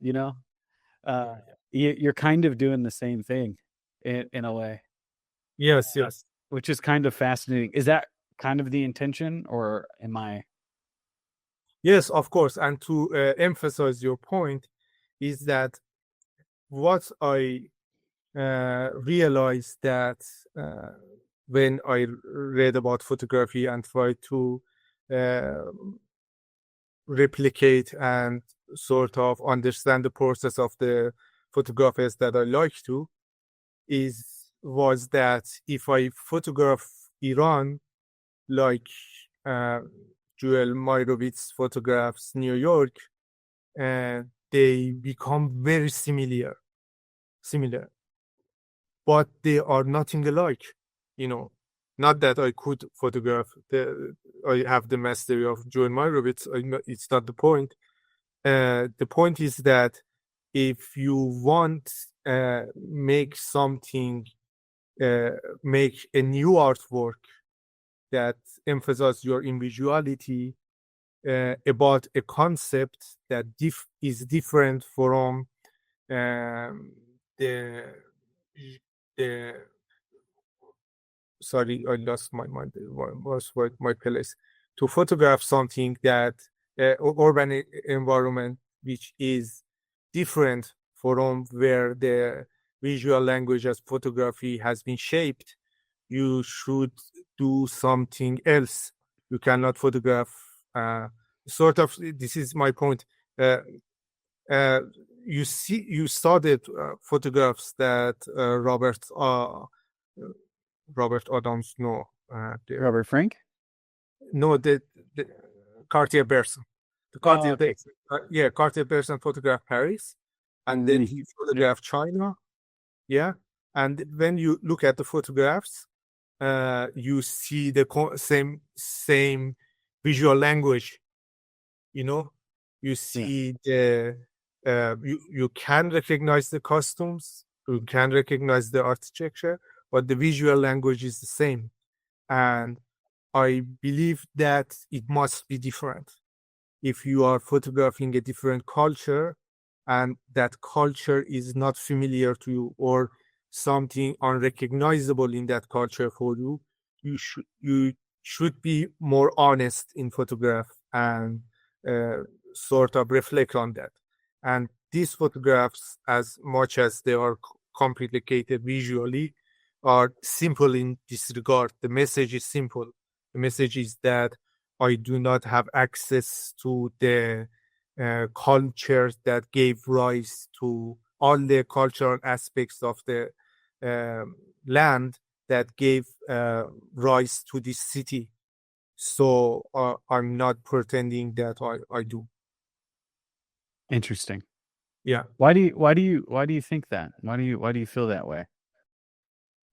You're kind of doing the same thing in a way. Yes. Which is kind of fascinating. Is that kind of the intention, or am I? Yes, of course. And to emphasize your point, is that what I realized that when I read about photography and tried to replicate and sort of understand the process of the photographers that I like to, was that if I photograph Iran, like Joel Meyerowitz photographs New York, they become very similar, but they are nothing alike. Not that I could photograph I have the mastery of Joel Meyerowitz. It's not the point. The point is that if you want make something, make a new artwork that emphasizes your individuality, about a concept that is different from the sorry, I lost my mind. Was my place to photograph something that urban environment which is different from where the visual language as photography has been shaped. You should do something else. You cannot photograph. Sort of. This is my point. You started photographs that Robert Adams, no, Robert Frank? No, the Cartier-Bresson. The Okay. Cartier-Bresson photographed Paris, and then he photographed China. Yeah, and when you look at the photographs, you see the same visual language. You see you can recognize the costumes, you can recognize the architecture, but the visual language is the same. And I believe that it must be different. If you are photographing a different culture and that culture is not familiar to you, or something unrecognizable in that culture for you, you should be more honest in photograph and sort of reflect on that. And these photographs, as much as they are complicated visually, are simple in this regard. The message is simple. The message is that I do not have access to the culture that gave rise to all the cultural aspects of the land that gave rise to this city. So I'm not pretending that I do. Interesting. Yeah. Why do you think that? Why do you feel that way?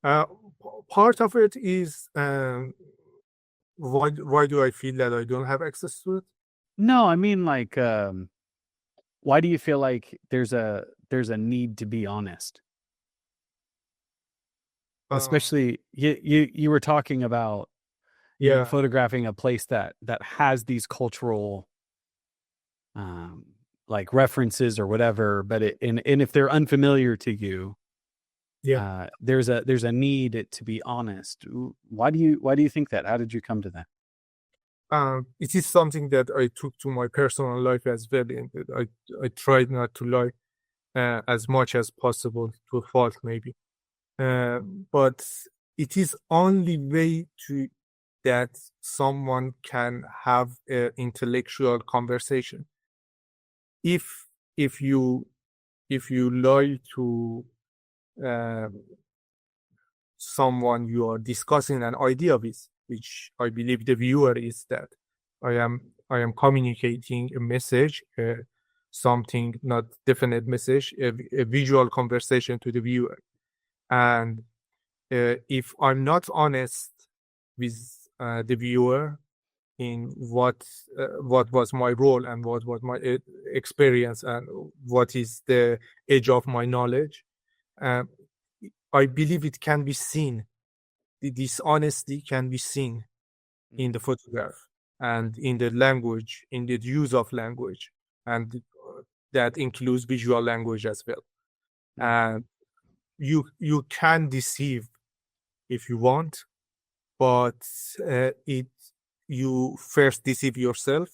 Part of it is why do I feel that I don't have access to it? No, I mean, like, why do you feel like there's a need to be honest? Especially you were talking about photographing a place that has these cultural like references or whatever, but and if they're unfamiliar to you, there's a need to be honest. Why do you think that? How did you come to that? it is something that I took to my personal life as well. And I tried not to lie as much as possible, to a fault maybe. But it is only way to that someone can have an intellectual conversation. If you lie to someone you are discussing an idea with, which I believe the viewer is, that I am communicating a message, something not definite message, a visual conversation to the viewer. And if I'm not honest with the viewer in what was my role and what was my experience and what is the edge of my knowledge, I believe it can be seen. The dishonesty can be seen in the photograph and in the language, in the use of language, and that includes visual language as well. And you can deceive if you want, but you first deceive yourself,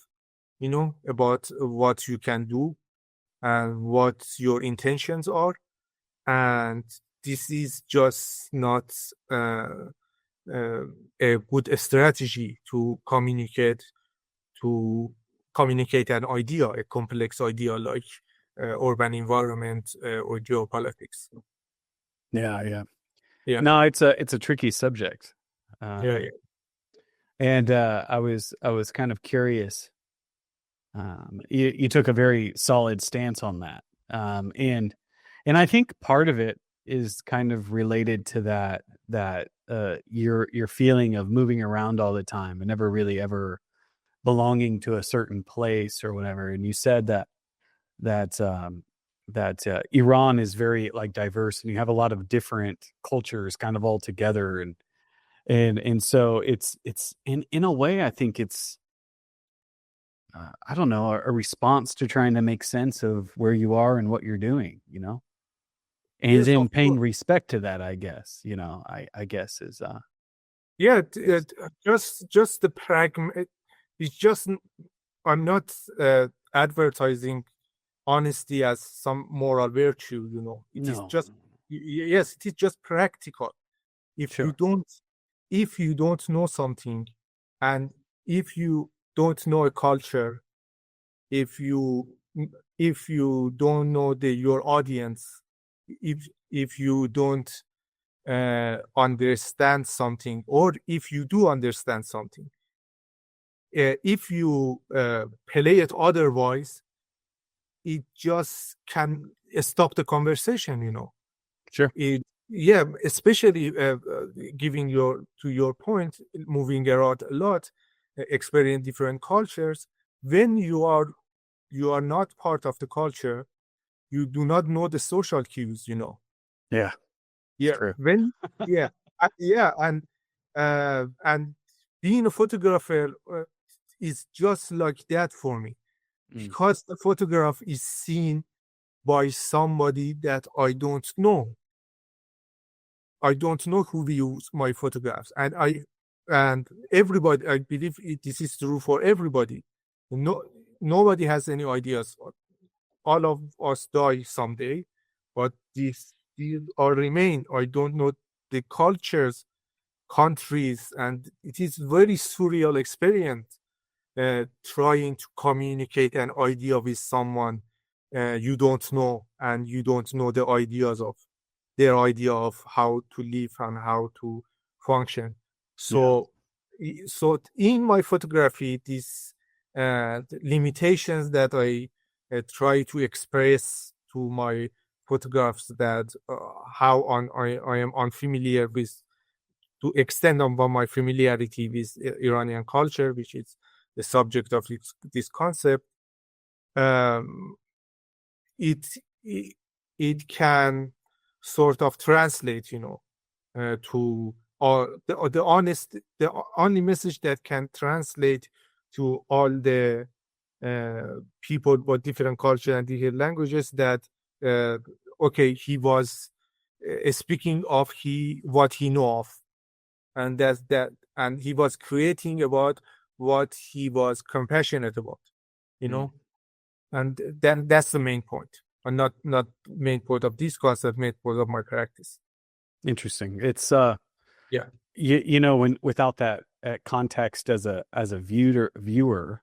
about what you can do and what your intentions are. And this is just not a good strategy to communicate an idea, a complex idea like urban environment or geopolitics. Yeah. Yeah. No, it's a tricky subject. Yeah. And I was kind of curious. You took a very solid stance on that, and I think part of it is kind of related to that your feeling of moving around all the time and never really ever belonging to a certain place or whatever. And you said that Iran is very like diverse, and you have a lot of different cultures kind of all together, and so it's in a way, I think it's I don't know, a response to trying to make sense of where you are and what you're doing, and Yes, then of paying course. respect to that, I guess. I guess is Yeah, just the pragma. It's just, I'm not advertising honesty as some moral virtue. It is no, just, yes, it is just practical. If you sure, don't know something, and if you don't know a culture, if you don't know your audience, if you don't understand something, or if you do understand something, if you play it otherwise, it just can stop the conversation. sure, Yeah, especially giving to your point, moving around a lot, experiencing different cultures. When you are not part of the culture, you do not know the social cues. yeah, it's Yeah, true. yeah, and being a photographer is just like that for me, because the photograph is seen by somebody that I don't know. I don't know who views my photographs, and everybody. I believe this is true for everybody. Nobody has any ideas. All of us die someday, but this still or remain. I don't know the cultures, countries, and it is very surreal experience trying to communicate an idea with someone you don't know, and you don't know their idea of how to live and how to function. Yeah, So in my photography, these limitations that I try to express to my photographs, that I am unfamiliar with, to extend on my familiarity with Iranian culture, which is the subject of this concept. um, it, it it can sort of translate, to the only message that can translate to all the people with different culture and different languages, that okay, he was speaking of what he know of, and and he was creating about what he was compassionate about, you know. And then that's the main point, and not main point of this concept, main point of my practice. Interesting. It's Yeah. you know, when without that context as a viewer,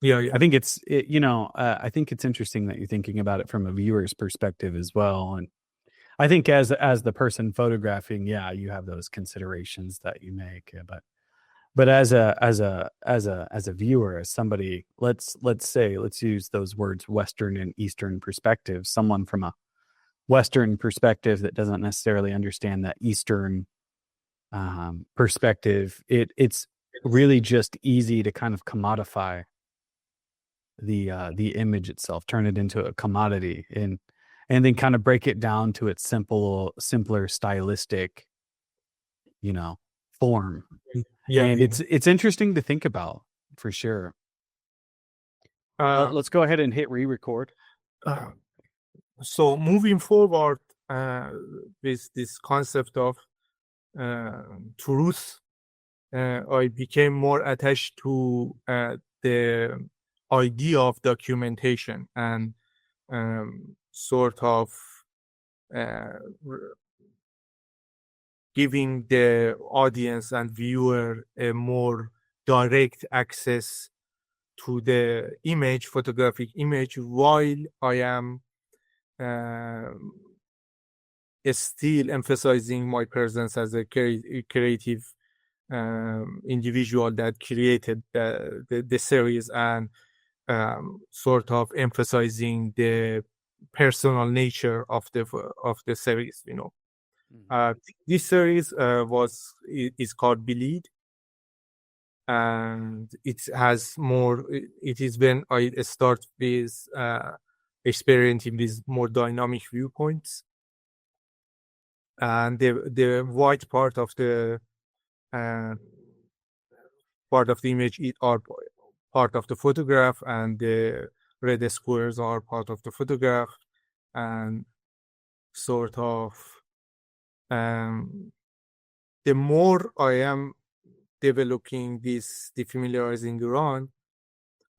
Yeah. I think I think it's interesting that you're thinking about it from a viewer's perspective as well. And I think as the person photographing, yeah, you have those considerations that you make, but as a viewer, as somebody, let's use those words, Western and Eastern perspective, someone from a Western perspective that doesn't necessarily understand that Eastern perspective, it's really just easy to kind of commodify the image itself, turn it into a commodity, and then kind of break it down to its simpler stylistic, form. Yeah. And it's interesting to think about, for sure. Let's go ahead and hit re-record. So moving forward with this concept of truth, I became more attached to the idea of documentation and sort of giving the audience and viewer a more direct access to the photographic image, while I am still emphasizing my presence as a creative individual that created the series, and sort of emphasizing the personal nature of the series. This series is called Bleed, and it has more. It is when I start with experimenting with more dynamic viewpoints, and the white part of the image are part of the photograph, and the red squares are part of the photograph, and sort of the more I am developing this defamiliarizing Iran,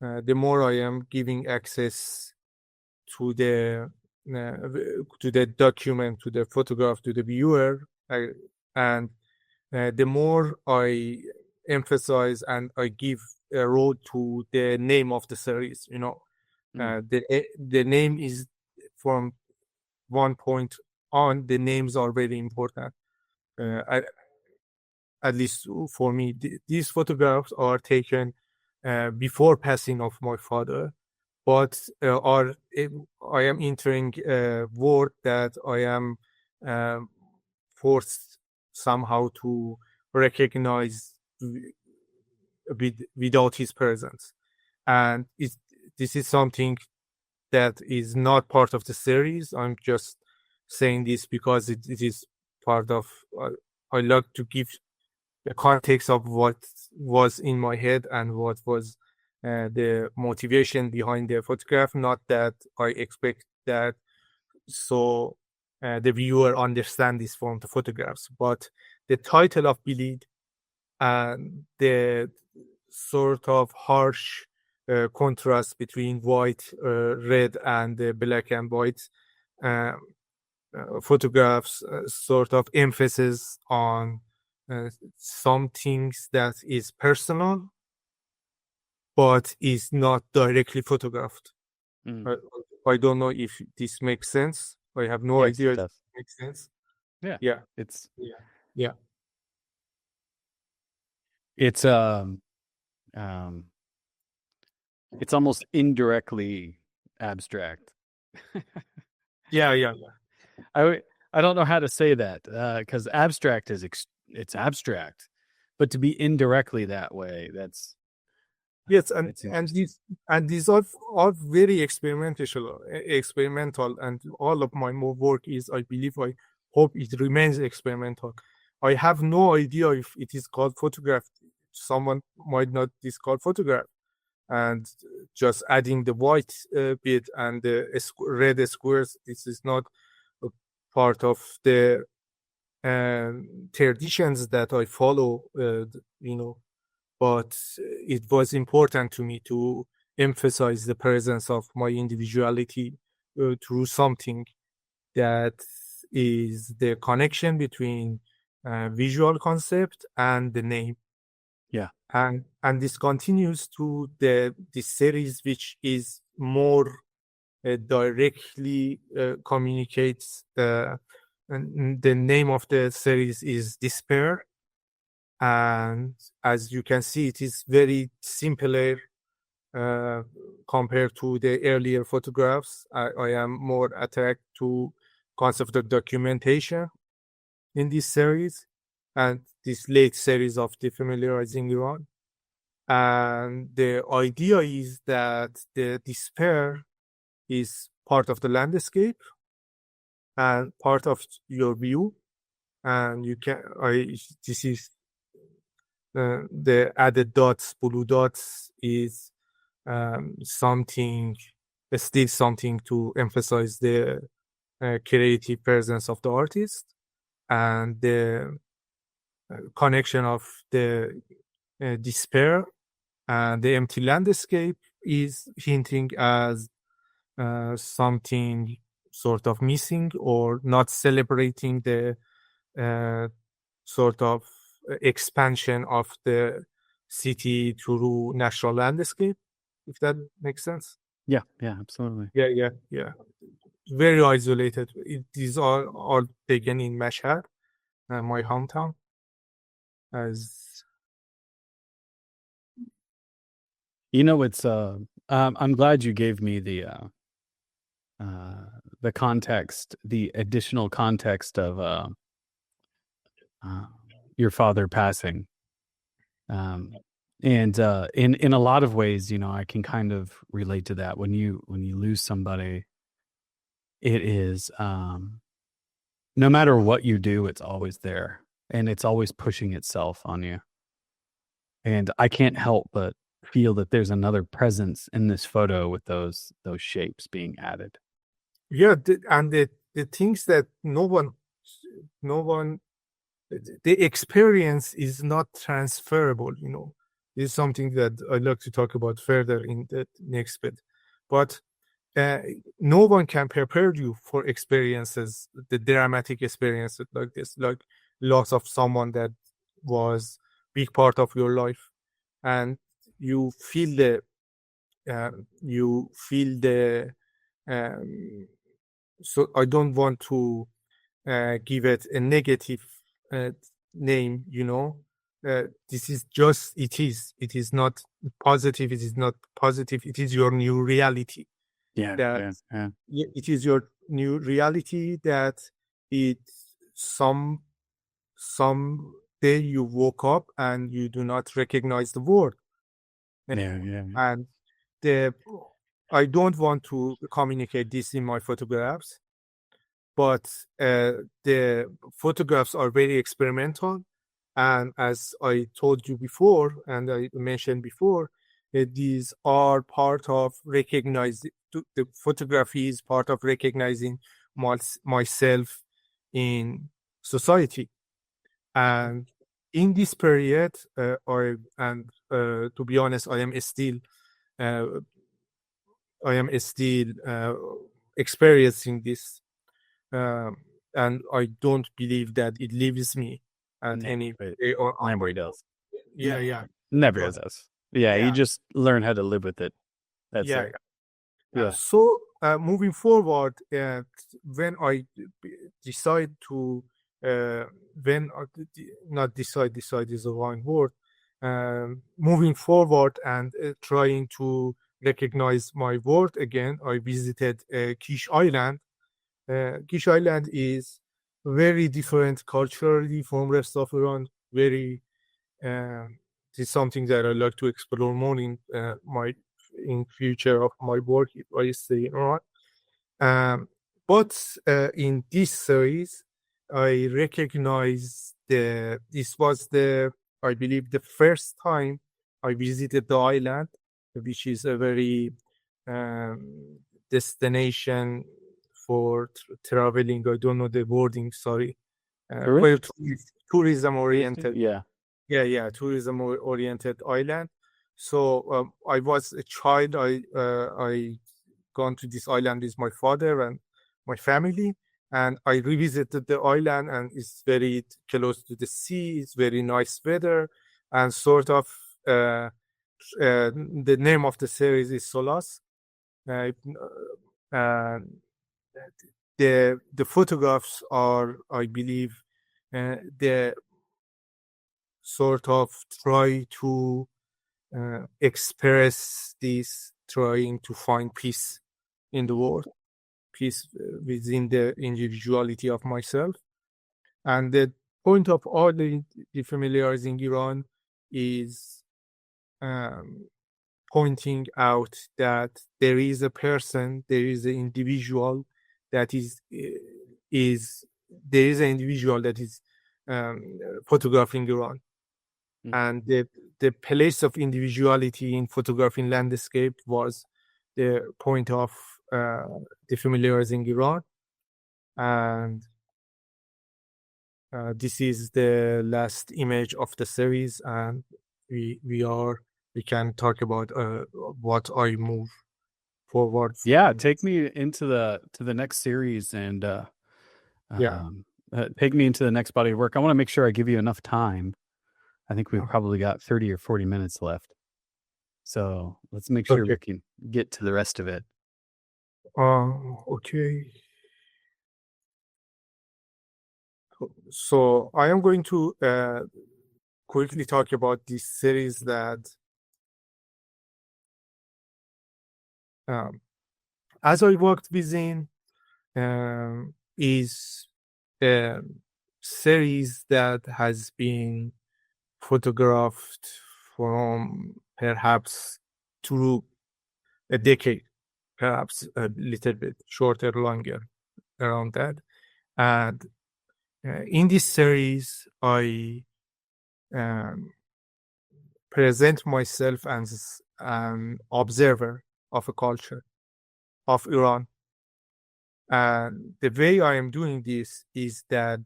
the more I am giving access to the document, to the photograph, to the viewer, and the more I emphasize and I give a role to the name of the series. The name is, from one point on, the names are very important. At least for me, these photographs are taken before passing of my father, but I am entering a world that I am forced somehow to recognize without his presence. And this is something that is not part of the series. I'm just saying this because it is part of, I like to give the context of what was in my head and what was the motivation behind the photograph. Not that I expect that so the viewer understand this from the photographs, but the title of Bleed and the sort of harsh contrast between white, red, and black and white photographs, sort of emphasis on some things that is personal but is not directly photographed. I don't know if this makes sense. I have no idea if it makes sense. Yeah. It's it's almost indirectly abstract. Yeah. I don't know how to say that, because abstract is it's abstract, but to be indirectly that way, that's yes, and these are very experimental, and all of my more work is, I believe, I hope it remains experimental. I have no idea if it is called photograph. Someone might not this called photograph, and just adding the white bit and the red squares. This is not a part of the traditions that I follow. but it was important to me to emphasize the presence of my individuality through something that is the connection between visual concept and the name. Yeah. And this continues to this series, which is more directly communicates the name of the series is Despair. And as you can see, it is very simpler compared to the earlier photographs. I am more attracted to concept of documentation in this series and this late series of Defamiliarizing Iran. And the idea is that the despair is part of the landscape and part of your view. And you can, this is the added dots, blue dots is something, still something to emphasize the creative presence of the artist, and the connection of the despair and the empty landscape is hinting as something sort of missing or not celebrating the sort of expansion of the city through natural landscape, if that makes sense. Yeah, absolutely. Yeah. Very isolated. These are all taken in Mashhad, my hometown. As it's I'm glad you gave me the context, the additional context of your father passing. And in a lot of ways, I can kind of relate to that. When you lose somebody, it is no matter what you do, it's always there, and it's always pushing itself on you. And I can't help but feel that there's another presence in this photo with those shapes being added. Yeah, and the things that no one, the experience is not transferable. Is something that I'd like to talk about further in the next bit. But no one can prepare you for experiences, the dramatic experiences like this, like loss of someone that was big part of your life, and you feel the so I don't want to give it a negative name. This is just it is not positive, it is not positive, it is your new reality. Yeah. It is your new reality that some day you woke up and you do not recognize the word. Yeah. And I don't want to communicate this in my photographs, but the photographs are very experimental. And as I told you before, and I mentioned before, these are part of recognizing, the photography is part of recognizing myself in society. And in this period, to be honest, I am still experiencing this, and I don't believe that it leaves me at any way or nobody does. Yeah. Never does. Yeah, you just learn how to live with it. That's it. Yeah. So moving forward, when I decide to not decide is the wrong word. Moving forward and trying to recognize my world again, I visited Kish Island. Kish Island is very different culturally from rest of Iran. Very, it's something that I like to explore more in future of my work if I stay in Iran. But in this series, I recognize this was I believe the first time I visited the island, which is a very destination for traveling. I don't know the wording, sorry. Quite tourism oriented. Yeah. Yeah, tourism oriented island. So I was a child. I gone to this island with my father and my family, and I revisited the island, and it's very close to the sea. It's very nice weather, and sort of the name of the series is Solas. Uh, and the photographs are, I believe, the sort of try to express this, trying to find peace in the world, peace within the individuality of myself. And the point of all the Defamiliarizing Iran is pointing out that there is a person, there is an individual that is there is an individual that is photographing Iran. And the place of individuality in photographing landscape was the point of Defamiliarizing Iran. And this is the last image of the series, and we can talk about what I move forward. Yeah, take me into the next series, and take me into the next body of work. I want to make sure I give you enough time. I think we've probably got 30 or 40 minutes left. So let's make sure we can get to the rest of it. Okay. So I am going to quickly talk about this series that as I worked within is a series that has been photographed from perhaps through a decade, perhaps a little bit shorter, longer, around that. And in this series, I present myself as an observer of a culture of Iran. And the way I am doing this is that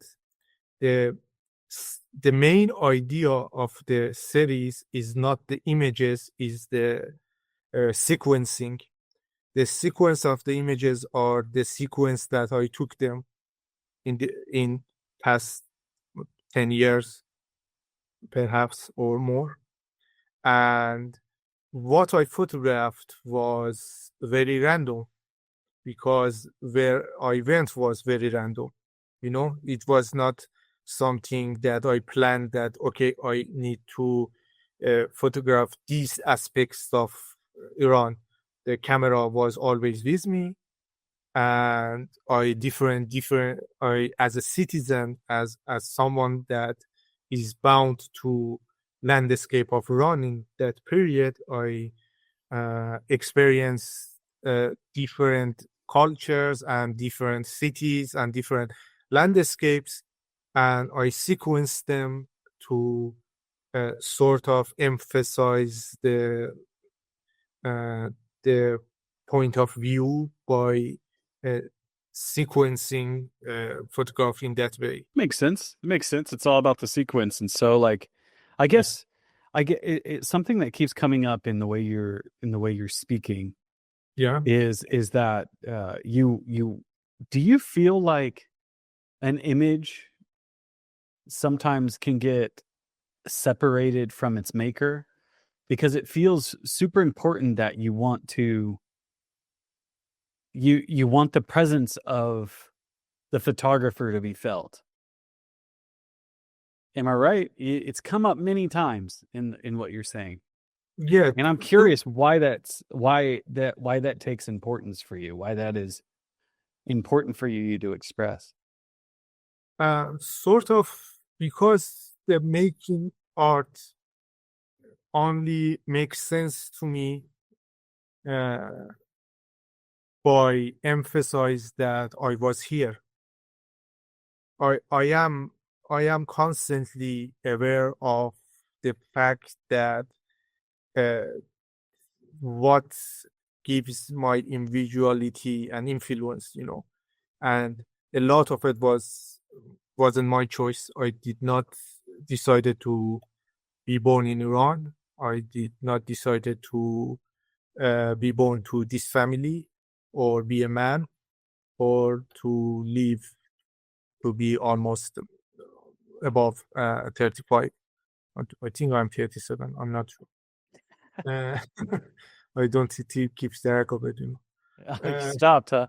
the main idea of the series is not the images, is the sequencing. The sequence of the images are the sequence that I took them in past 10 years, perhaps, or more. And what I photographed was very random, because where I went was very random. It was not something that I planned that, okay, I need to photograph these aspects of Iran. The camera was always with me, and I as a citizen, as someone that is bound to landscape of Iran in that period, I experienced different cultures and different cities and different landscapes, and I sequenced them to sort of emphasize the point of view by sequencing photography in that way. Makes sense. It makes sense. It's all about the sequence. And so, like, I guess I get it's something that keeps coming up in the way you're speaking. Yeah. Is that you do you feel like an image sometimes can get separated from its maker, because it feels super important that you want the presence of the photographer to be felt. Am I right? It's come up many times in what you're saying. Yeah. And I'm curious why that takes importance for you, why that is important for you to express. Sort of, because the making art only makes sense to me by emphasize that I was here. I am constantly aware of the fact that what gives my individuality and influence, and a lot of it wasn't my choice. I did not decided to be born in Iran. I did not decided to be born to this family or be a man or to live to be almost above 35. I think I'm 37. I'm not sure. I don't keep track of it. Stopped, huh?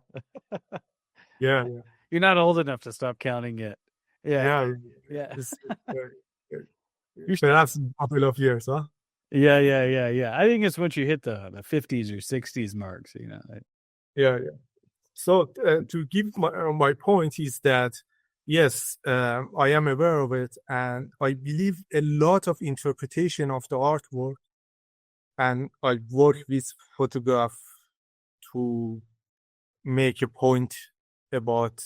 Yeah. You're not old enough to stop counting yet. Yeah. Perhaps a couple of years, huh? Yeah. I think it's once you hit the 50s or 60s marks, Yeah. So to give my point is that, yes, I am aware of it, and I believe a lot of interpretation of the artwork, and I work with photograph to make a point about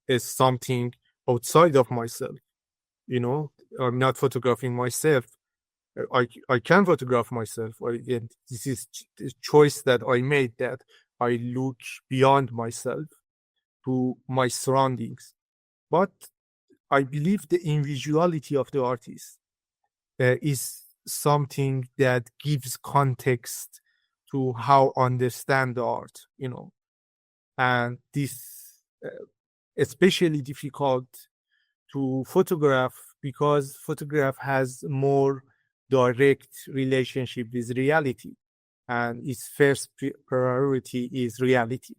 is something outside of myself. I'm not photographing myself. I can photograph myself. This is a choice that I made, that I look beyond myself to my surroundings. But I believe the individuality of the artist is something that gives context to how understand the art, and this especially difficult to photograph because photograph has more direct relationship with reality, and its first priority is reality.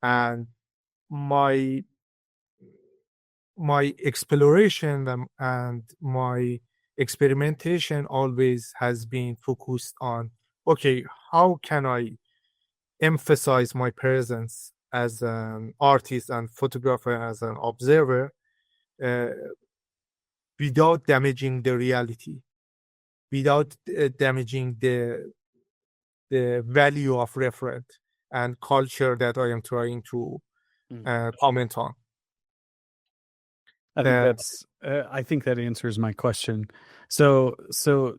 And my exploration and my experimentation always has been focused on, okay, how can I emphasize my presence as an artist and photographer, as an observer, without damaging the reality, without damaging the value of reference and culture that I am trying to comment on. I think that answers my question. So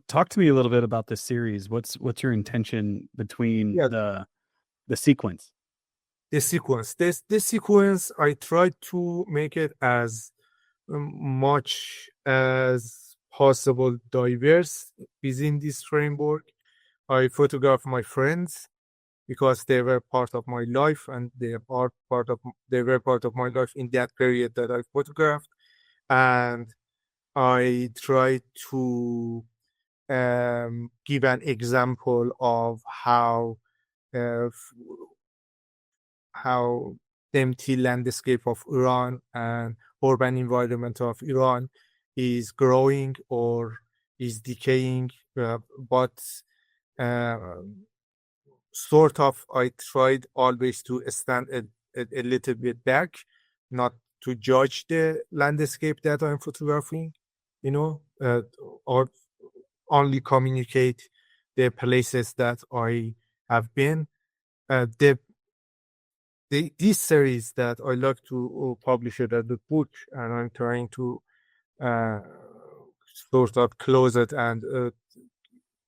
talk to me a little bit about this series. What's your intention between the sequence? The sequence. This sequence, I tried to make it as much as possible diverse within this framework. I photograph my friends because they were part of my life, and they were part of my life in that period that I photographed. And I tried to give an example of how the empty landscape of Iran and urban environment of Iran is growing or is decaying, but sort of I tried always to stand a little bit back, not to judge the landscape that I'm photographing, or only communicate the places that I have been. This series that I like to publish it as a book, and I'm trying to sort of close it and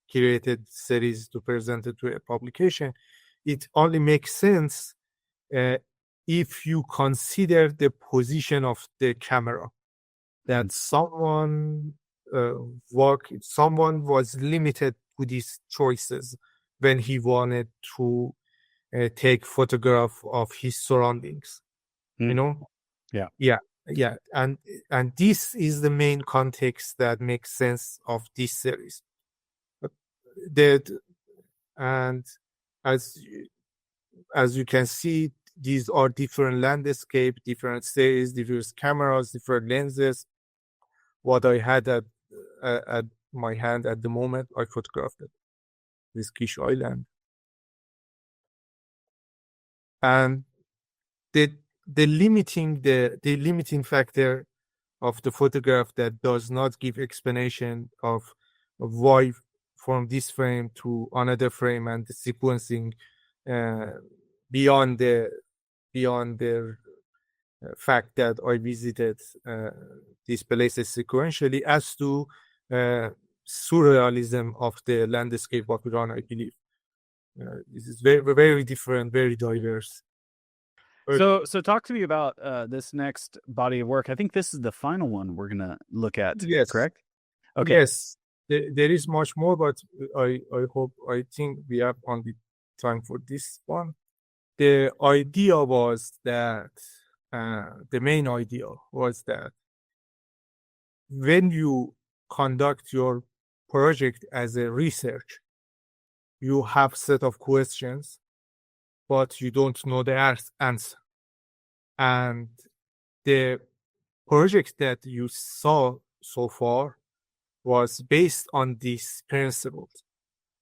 created series to present it to a publication. It only makes sense if you consider the position of the camera, that someone was limited to these choices when he wanted to take photograph of his surroundings. Yeah. And this is the main context that makes sense of this series. And as you can see, these are different landscape, different series, different cameras, different lenses. What I had at my hand at the moment, I photographed it. This Kish Island. And the limiting factor of the photograph that does not give explanation of why from this frame to another frame and the sequencing beyond the fact that I visited these places sequentially, as to surrealism of the landscape of Iran, I believe. This is very, very different, very diverse. So talk to me about this next body of work. I think this is the final one we're going to look at, yes. Correct? Okay. Yes, there is much more, but I think we have only time for this one. The idea was that, the main idea was that when you conduct your project as a research, you have set of questions, but you don't know the answer. And the project that you saw so far was based on these principles.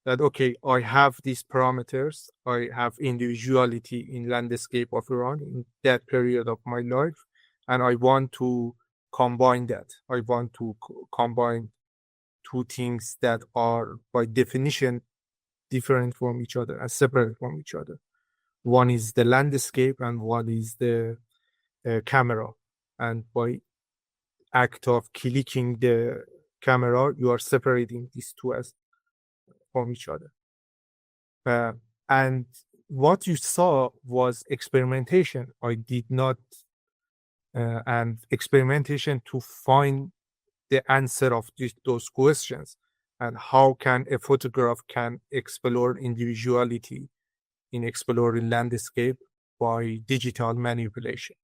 That, okay, I have these parameters, I have individuality in landscape of Iran in that period of my life, and I want to combine that. I want to combine two things that are by definition different from each other and separate from each other. One is the landscape and one is the camera. And by act of clicking the camera, you are separating these two as from each other. And what you saw was experimentation. I did not, and experimentation to find the answer of those questions, and how can a photograph can explore individuality in exploring landscape by digital manipulation.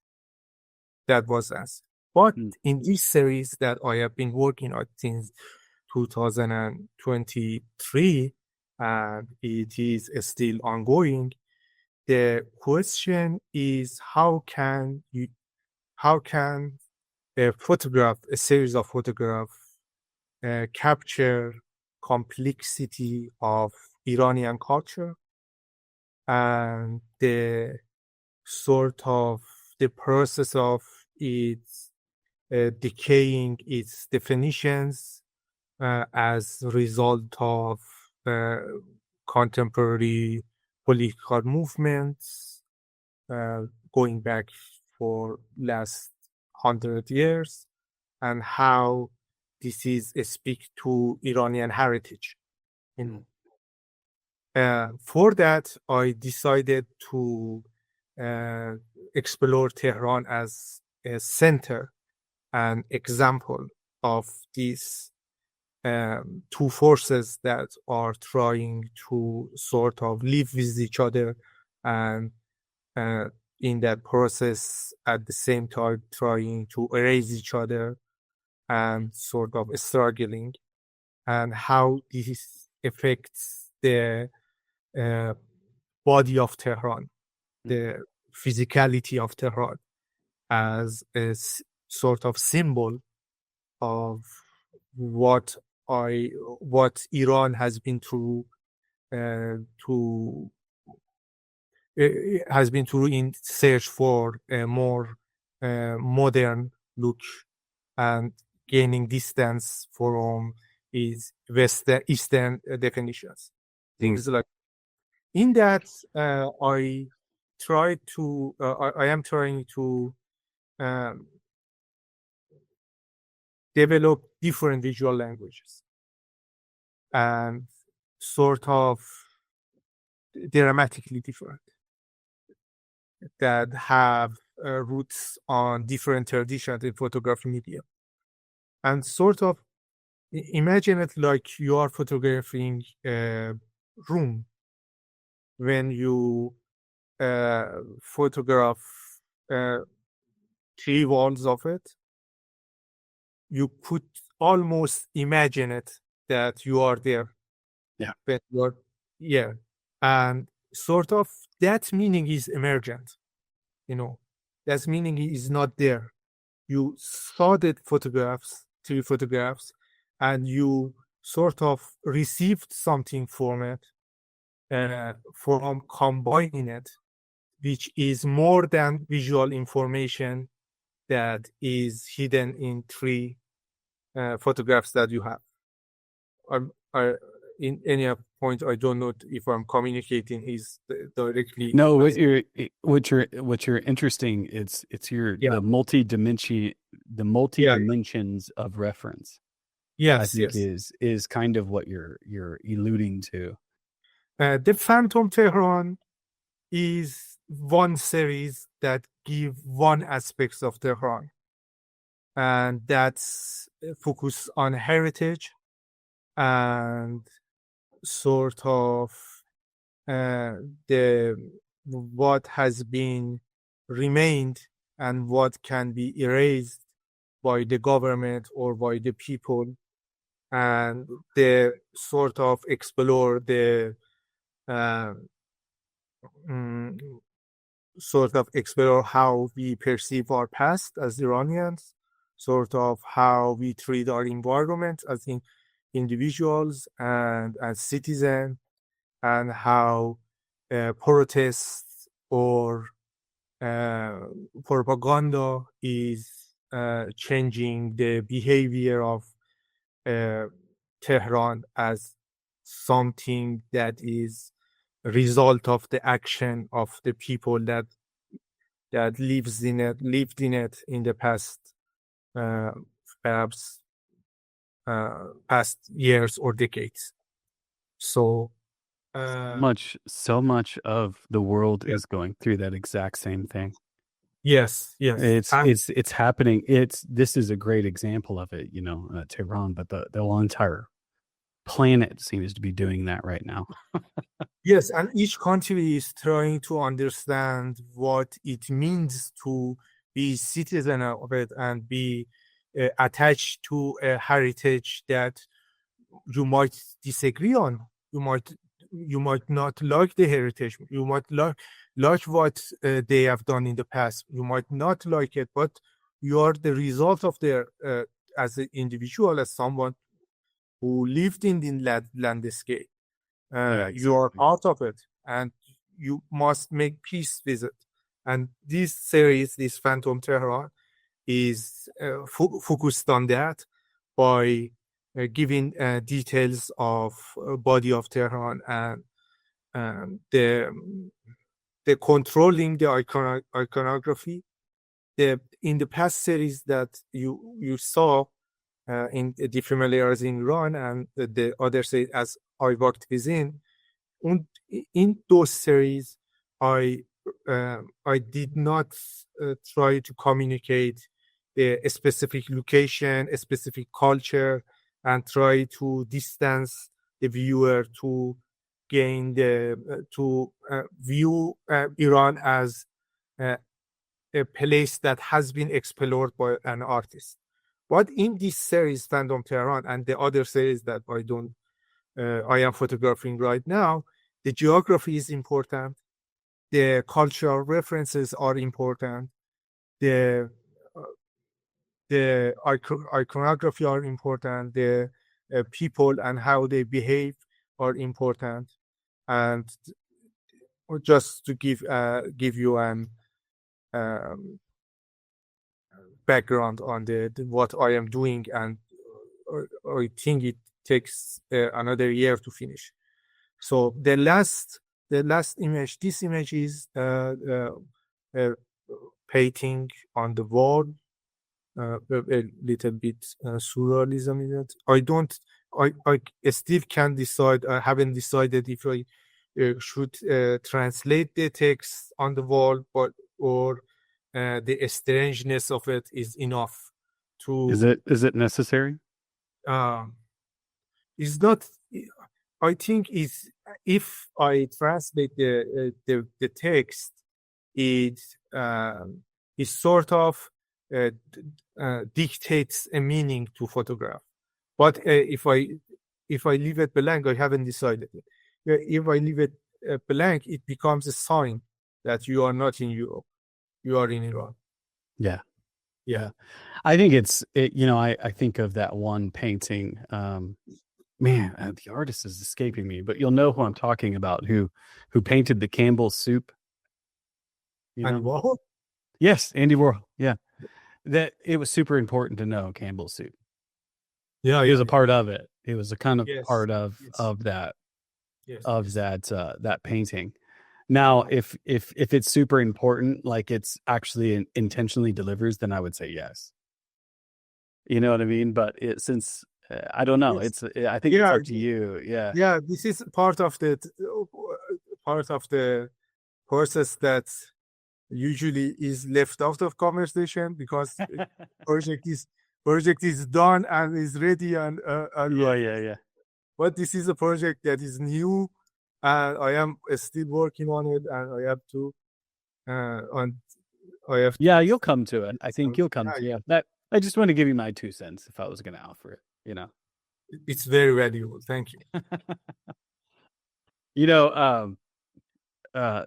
That was us. But in this series that I have been working on since 2023, and it is still ongoing, the question is how can a photograph, a series of photographs, capture complexity of Iranian culture and the sort of the process of its decaying its definitions as a result of contemporary political movements going back for last 100 years, and how this is speak to Iranian heritage. For that, I decided to explore Tehran as a center and example of these two forces that are trying to sort of live with each other, and in that process at the same time trying to erase each other and sort of struggling, and how this affects the body of Tehran, the physicality of Tehran as a sort of symbol of what Iran has been through in search for a more modern look and gaining distance from its Eastern definitions. Things like in that, I am trying to develop different visual languages and sort of dramatically different, that have roots on different traditions in photography media. And sort of imagine it like you are photographing a room. When you photograph 3 walls of it, you could almost imagine it that you are there. Yeah. But and sort of that meaning is emergent. That meaning is not there. You saw the 3 photographs, and you sort of received something from it, from combining it, which is more than visual information that is hidden in 3 photographs that you have. In any point, I don't know if I'm communicating is directly. No, what you're interesting. It's the multi-dimensions of reference. Yes, I think yes. is kind of what you're alluding to. The Phantom Tehran is one series that give one aspect of Tehran, and that's focus on heritage and sort of the what has been remained and what can be erased by the government or by the people, and they sort of explore the uh, mm, sort of explore how we perceive our past as Iranians, sort of how we treat our environment as individuals and as citizens, and how protests or propaganda is changing the behavior of Tehran as something that is a result of the action of the people that lived in it in the past, perhaps past years or decades. So So much of the world yeah. is going through that exact same thing. Yes. It's happening. This is a great example of it, Tehran, but the whole entire planet seems to be doing that right now. Yes, and each country is trying to understand what it means to be citizen of it and be attached to a heritage that you might disagree on. You might not like the heritage. You might like what they have done in the past. You might not like it, but you are the result of their as an individual, as someone who lived in the landscape. Exactly. You are part of it, and you must make peace with it. And this series, this Phantom Tehran, is focused on that by giving details of body of Tehran and the controlling the iconography. In the past series that you saw in Defamiliarizing Iran and the other series as I Worked Within, in those series, I did not try to communicate a specific location, a specific culture, and try to distance the viewer to gain to view Iran as a place that has been explored by an artist. But in this series, Phantom Tehran, and the other series that I am photographing right now, the geography is important, the cultural references are important, the iconography are important, the people and how they behave are important, and just to give you an background on the what I am doing, and I think it takes another year to finish. So the last image, this image is painting on the wall, a little bit surrealism in it. I still can't decide. I haven't decided if I should translate the text on the wall, or the strangeness of it is enough to. Is it necessary? It's not. I think is if I translate the text, it sort of dictates a meaning to photograph. But if I leave it blank, I haven't decided. If I leave it blank, it becomes a sign that you are not in Europe. You are in Iran. Yeah. I think I think of that one painting. The artist is escaping me, but you'll know who I'm talking about. Who painted the Campbell soup? And Warhol? Yes, Andy Warhol. Yeah, that it was super important to know Campbell soup. Yeah, he was a part of it. It was a kind of part of that that painting. Now, if it's super important, like it's actually intentionally delivers, then I would say yes. You know what I mean? But since I don't know, I think it's up to you. Yeah, this is part of the process that usually is left out of conversation because project is project is done and is ready and Yeah. but this is a project that is new and I am still working on it and I have to on I have Yeah, you'll come to it. I think you'll come yeah, to it. That I just want to give you my 2 cents if I was going to offer it, you know. it's very valuable. Thank you. You know,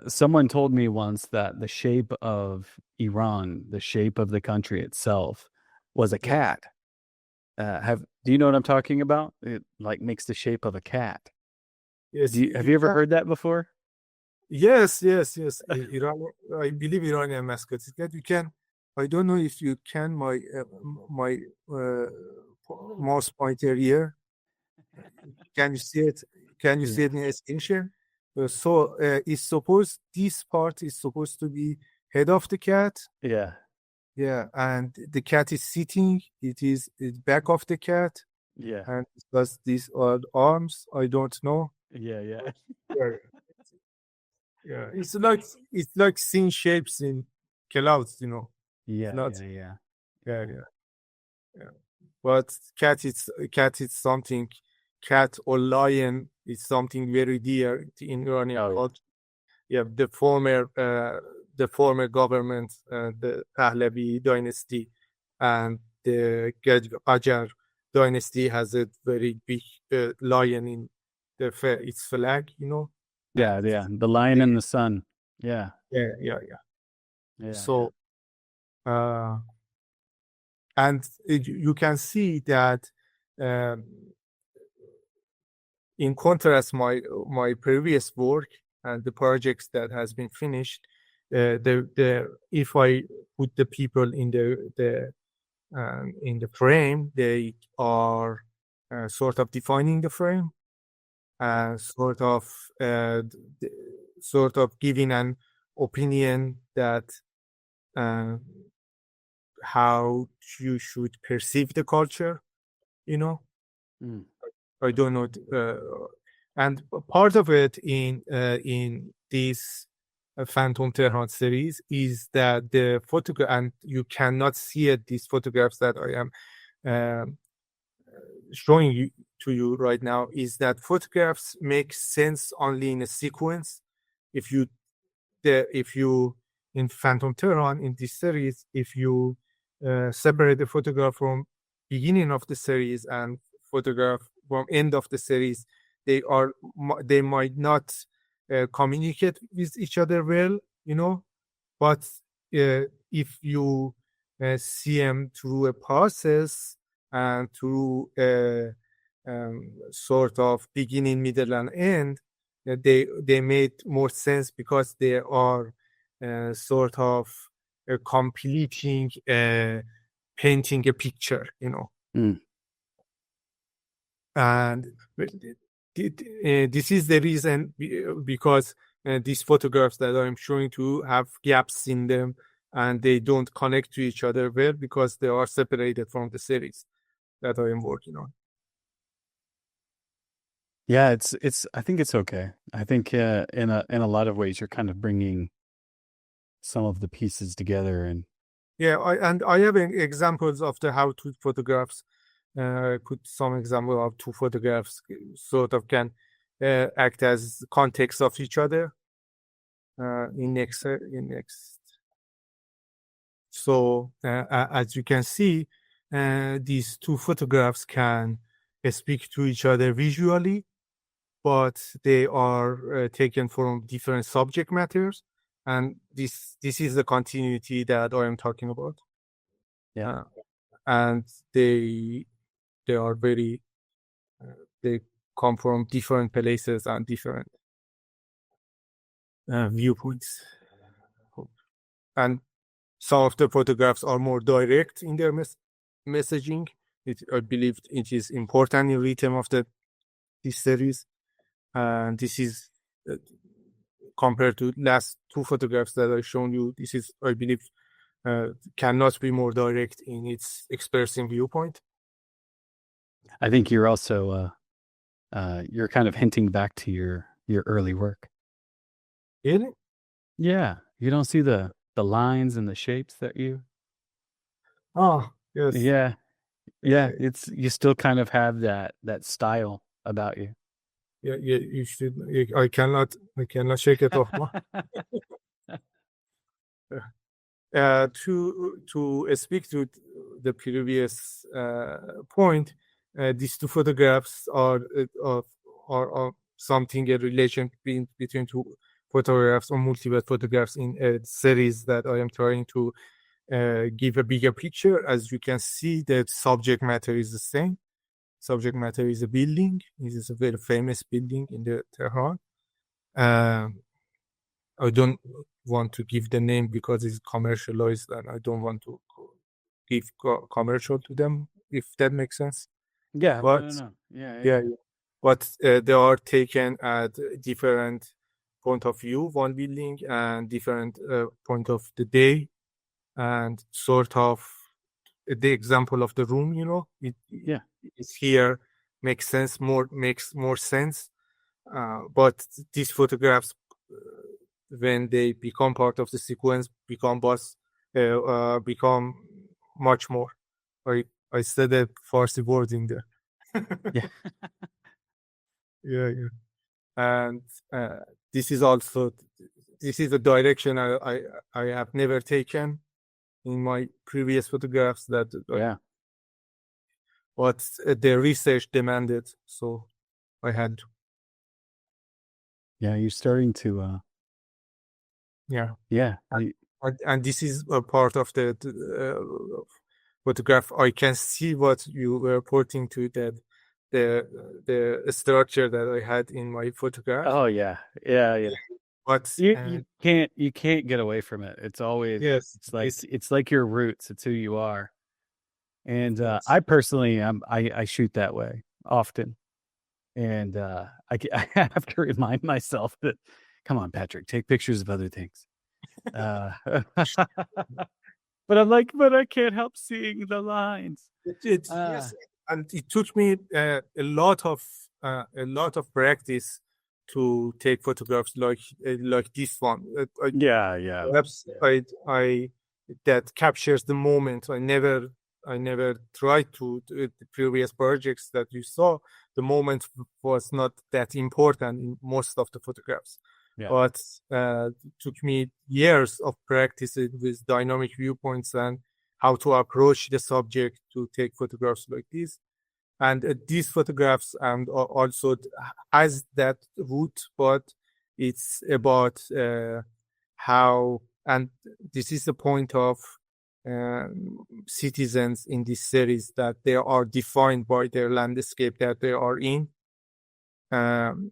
someone told me once that the shape of Iran, the shape of the country itself, was a Yeah. cat. Do you know what I'm talking about? It like makes the shape of a cat. Yes. Have you ever heard that before? Yes. Iran, I believe Iranian mascot is that you can. I don't know if you can. My mouse pointer here. Can you see it? Can you see it in a screenshot? It's supposed. This part is supposed to be head of the cat. Yeah. Yeah, and the cat is sitting. It is the back of the cat, Yeah. and because these are arms, I don't know. Yeah. Yeah, it's like seeing shapes in clouds, you know. Yeah. Not Yeah. yeah. But cat is something. Cat or lion is something very dear in Iranian Oh, yeah. culture. Yeah, the former government, the Pahlavi dynasty, and the Qajar dynasty has a very big lion in its flag, you know. Yeah. The lion and the sun. Yeah. Yeah. Yeah. So, and you can see that in contrast, my previous work and the projects that has been finished, if I put the people in the frame, they are sort of defining the frame and sort of giving an opinion that how you should perceive the culture, you know. I don't know, and part of it in this Phantom Tehran series is that the photograph, and you cannot see it, these photographs that I am showing you to you right now, is that photographs make sense only in a sequence. If you in Phantom Tehran in this series, if you separate the photograph from beginning of the series and photograph from end of the series, they might not communicate with each other well, you know. But if you see them through a process and through a sort of beginning, middle, and end, they made more sense because they are sort of completing, painting a picture, you know. And this is the reason, because these photographs that I'm showing to have gaps in them and they don't connect to each other well because they are separated from the series that I am working on. Yeah, I think it's okay. I think in a lot of ways you're kind of bringing some of the pieces together. And yeah, I have examples of the how to photographs. Put some example of two photographs sort of can act as context of each other in next. So as you can see, these two photographs can speak to each other visually, but they are taken from different subject matters, and this is the continuity that I am talking about. yeah, and they are very they come from different places and different viewpoints, and some of the photographs are more direct in their messaging. I believe it is important in rhythm of this series, and this is compared to last two photographs that I've shown you. This is, I believe, cannot be more direct in its expressing viewpoint. I think you're also you're kind of hinting back to your early work. Really? Yeah, you don't see the the lines and the shapes that you. Oh, yes. Yeah, it's you still kind of have that style about you. Yeah, you should. I cannot shake it off. To speak to the previous point, these two photographs are something, a relation between two photographs or multiple photographs in a series that I am trying to give a bigger picture. As you can see, the subject matter is the same. Subject matter is a building. This is a very famous building in the Tehran. I don't want to give the name because it's commercialized, and I don't want to give commercial to them, if that makes sense. Yeah, But no. yeah. But they are taken at different point of view, one building, and different point of the day, and sort of the example of the room, it's here makes more sense. But these photographs, when they become part of the sequence, become much more. I said a Farsi word in there. Yeah. Yeah. And this is a direction I have never taken in my previous photographs. But the research demanded, so I had to. Yeah, you're starting to. Yeah. And this is a part of the photograph. I can see what you were pointing to, that the structure that I had in my photograph. Oh yeah. But you can't get away from it. It's always it's like your roots. It's who you are. And I personally I shoot that way often, and I have to remind myself that, come on, Patrick, take pictures of other things. But I'm like, but I can't help seeing the lines. Yes, and it took me a lot of practice to take photographs like this one. Perhaps I that captures the moment. I never tried to the previous projects that you saw. The moment was not that important in most of the photographs. But it took me years of practice with dynamic viewpoints and how to approach the subject to take photographs like this. And these photographs also has that root, but it's about how, and this is the point of citizens in this series, that they are defined by their landscape that they are in. And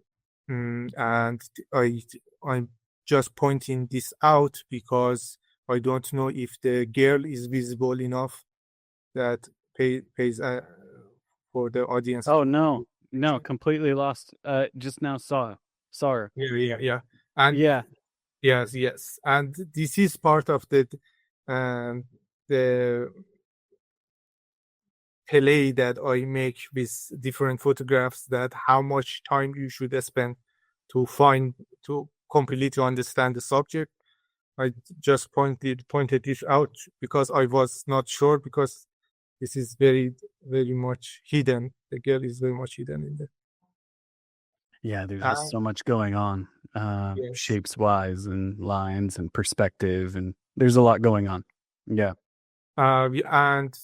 I'm just pointing this out because I don't know if the girl is visible enough that pays for the audience. Oh no, completely lost. Just now saw her. Yeah. And yes. And this is part of the play that I make with different photographs, that how much time you should spend to completely understand the subject. I just pointed this out because I was not sure, because this is very, very much hidden. The girl is very much hidden in there. Yeah, there's just so much going on, shapes wise and lines and perspective, and there's a lot going on. Yeah. And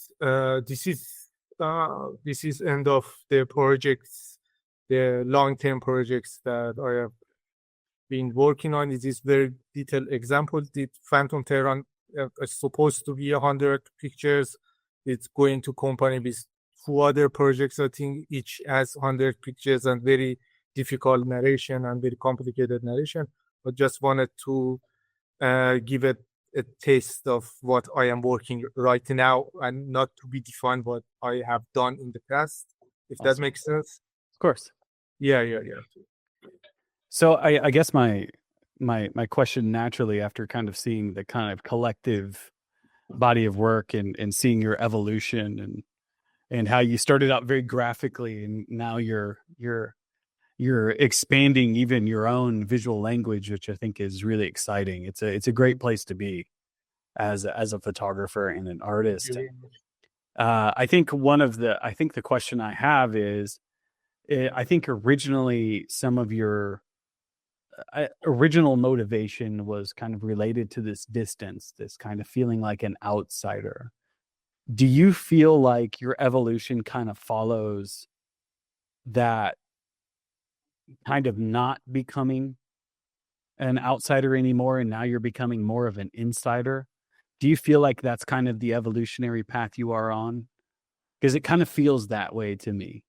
this is end of the projects, the long-term projects that I have been working on. It is very detailed example. The Phantom Tehran is supposed to be 100 pictures. It's going to combine with 2 other projects. I think each has 100 pictures and very difficult narration and very complicated narration. I just wanted to give it a taste of what I am working right now, and not to be defined what I have done in the past, if that makes sense. Of course. Yeah. So I guess my question naturally, after kind of seeing the kind of collective body of work and seeing your evolution and how you started out very graphically, and now you're expanding even your own visual language, which I think is really exciting. It's a great place to be. as a photographer and an artist. Thank you very much. I think the question I have is, I think originally some of your original motivation was kind of related to this distance, this kind of feeling like an outsider. Do you feel like your evolution kind of follows that kind of not becoming an outsider anymore, and now you're becoming more of an insider? Do you feel like that's kind of the evolutionary path you are on? Because it kind of feels that way to me.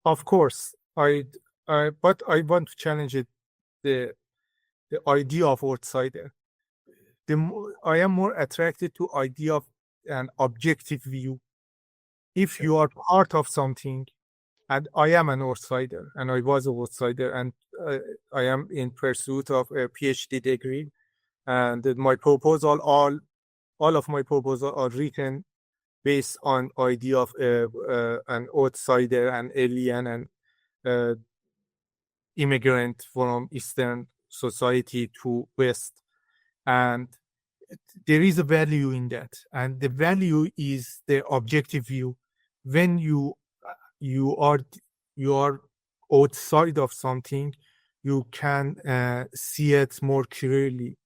Of course, but I want to challenge it, the idea of outsider. I am more attracted to idea of an objective view. If you are part of something, and I am an outsider, and I was an outsider, and I am in pursuit of a PhD degree, and my proposal, all of my proposals are written based on idea of an outsider, an alien, and immigrant from Eastern society to West. And there is a value in that, and the value is the objective view. When you are outside of something, you can see it more clearly,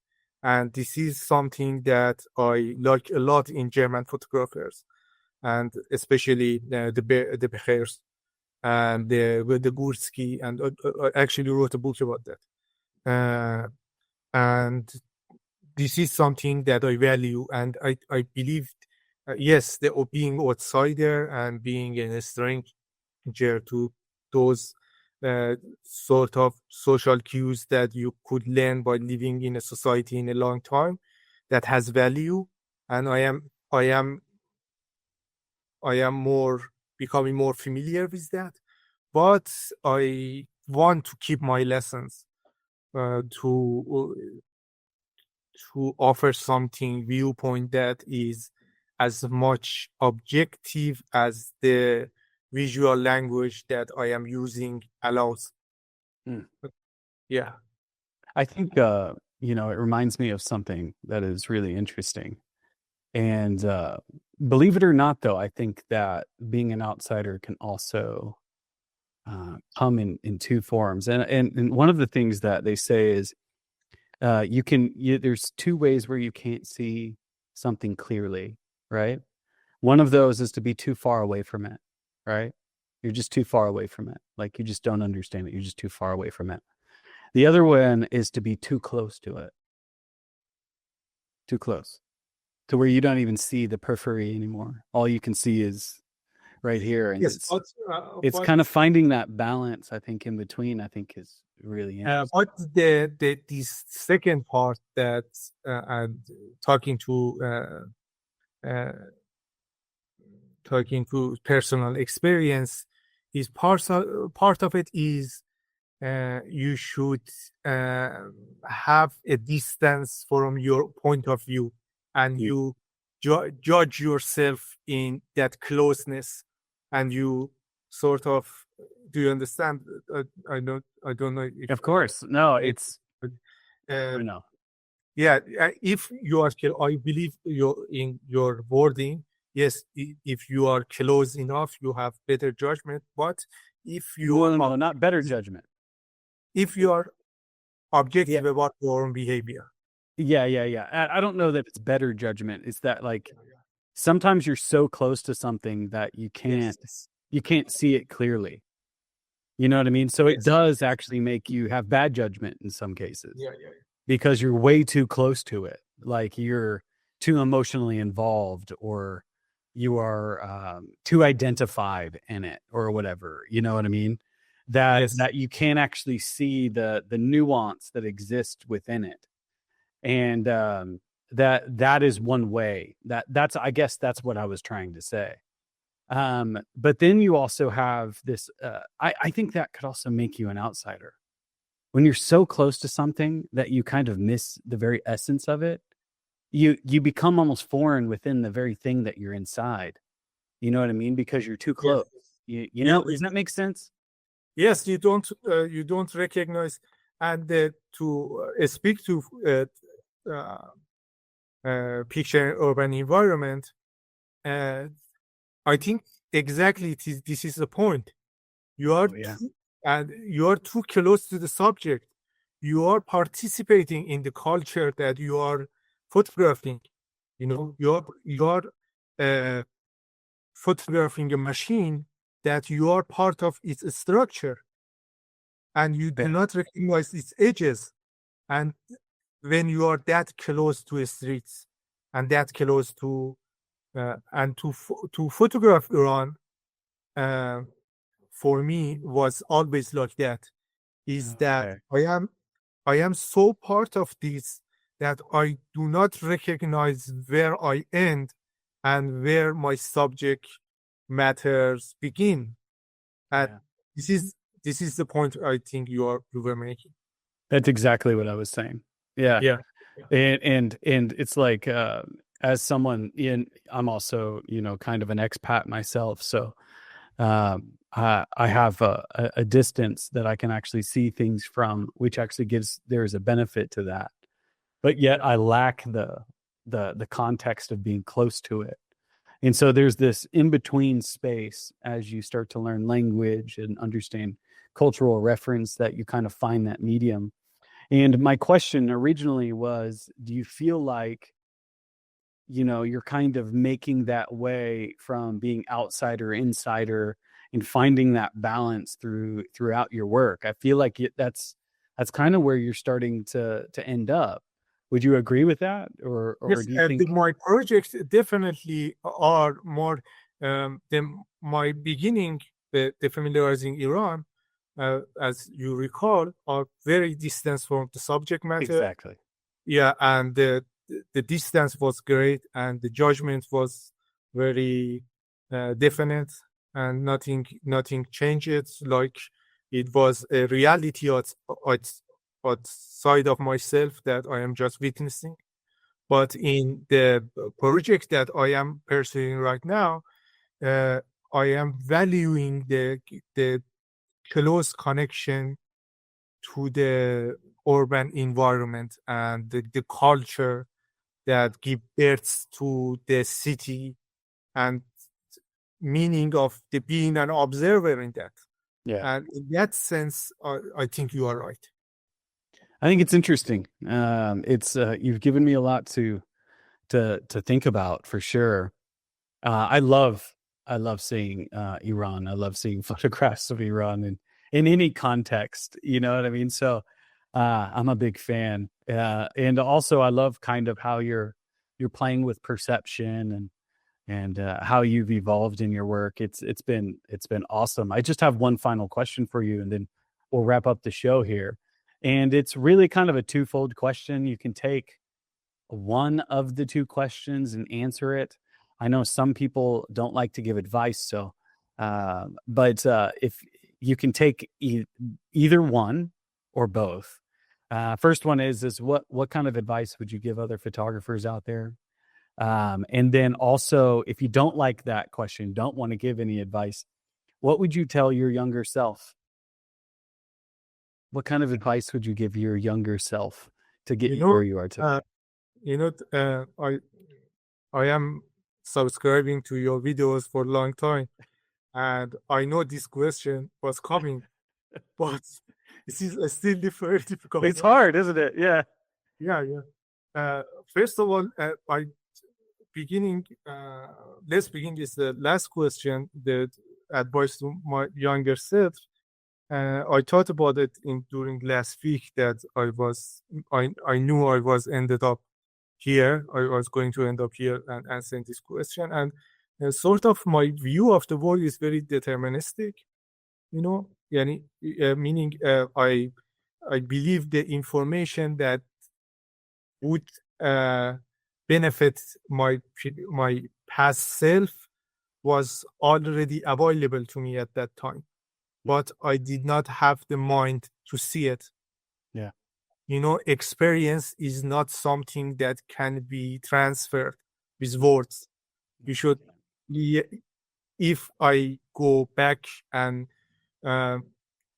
and this is something that I like a lot in German photographers, and especially the Bechers and the Gursky, and I actually wrote a book about that. And this is something that I value, and I believe, yes, the being outsider and being a stranger to those sort of social cues that you could learn by living in a society in a long time, that has value, and I am becoming more familiar with that. But I want to keep my lessons to offer something viewpoint that is as much objective as the visual language that I am using allows. Yeah. I think, it reminds me of something that is really interesting. And believe it or not, though, I think that being an outsider can also come in two forms. And one of the things that they say is there's two ways where you can't see something clearly, right? One of those is to be too far away from it, right? You're just too far away from it. Like, you just don't understand it. You're just too far away from it. The other one is to be too close to it. Too close to where you don't even see the periphery anymore. All you can see is right here. And yes, it's kind of finding that balance, I think, in between, I think is really interesting. But this second part that I'm talking to personal experience is part of it is you should have a distance from your point of view, and you judge yourself in that closeness, and you sort of, do you understand? I don't know if, of course, no, it's no. Yeah, if you are, I believe in your wording. Yes, if you are close enough, you have better judgment. But if you are not better judgment, if you are objective about your own behavior. Yeah. I don't know that it's better judgment. It's that, like, sometimes you're so close to something that you can't see it clearly. You know what I mean? So it does actually make you have bad judgment in some cases. Yeah. Because you're way too close to it. Like, you're too emotionally involved, or you are too identified in it, or whatever. You know what I mean? That you can't actually see the nuance that exists within it. And that is one way. That's I guess that's what I was trying to say. But then you also have this, I think that could also make you an outsider. When you're so close to something that you kind of miss the very essence of it, you become almost foreign within the very thing that you're inside. You know what I mean? Because you're too close. You know, does that make sense? Yes, you don't recognize. And to speak to picture urban environment, I think exactly this is the point. You are you are too close to the subject. You are participating in the culture that you are photographing. You are photographing a machine that you are part of its structure, and you do not recognize its edges. And when you are that close to the streets and that close to and to photograph Iran, for me was always like that. Is that I am so part of this that I do not recognize where I end and where my subject matters begin. And this is the point I think you were making. That's exactly what I was saying. Yeah. And it's like as someone I'm also, kind of an expat myself, so I have a distance that I can actually see things from, which actually there's a benefit to that. But yet I lack the context of being close to it. And so there's this in-between space as you start to learn language and understand cultural reference, that you kind of find that medium. And my question originally was, do you feel like, you're kind of making that way from being outsider, insider, and finding that balance throughout your work? I feel like that's kind of where you're starting to end up. Would you agree with that? Or yes, do you think my projects definitely are more than my beginning, the Defamiliarizing Iran, as you recall, are very distant from the subject matter. Exactly. Yeah, and the distance was great, and the judgment was very definite, and nothing changed. Like it was a reality outside of myself that I am just witnessing. But in the project that I am pursuing right now, I am valuing the close connection to the urban environment and the culture that give birth to the city, and meaning of the being an observer in that. And in that sense, I think you are right. I think it's interesting. It's you've given me a lot to think about, for sure. I love seeing Iran. I love seeing photographs of Iran in any context. You know what I mean? So I'm a big fan, and also I love kind of how you're playing with perception and how you've evolved in your work. It's been awesome. I just have one final question for you, and then we'll wrap up the show here. And it's really kind of a twofold question. You can take one of the two questions and answer it. I know some people don't like to give advice, so but if you can take either one or both. First one is what kind of advice would you give other photographers out there? And then also, if you don't like that question, don't want to give any advice, what would you tell your younger self? What kind of advice would you give your younger self to get you where you are today? I am subscribing to your videos for a long time, and I know this question was coming, but this is still very difficult. It's hard, isn't it? Yeah. First of all, let's begin with the last question, the advice to my younger self. I thought about it during last week, that I knew I was ended up here. I was going to end up here and answering this question. And sort of my view of the world is very deterministic, meaning I believe the information that would benefit my past self was already available to me at that time, but I did not have the mind to see it. Yeah. Experience is not something that can be transferred with words. You should, if I go back and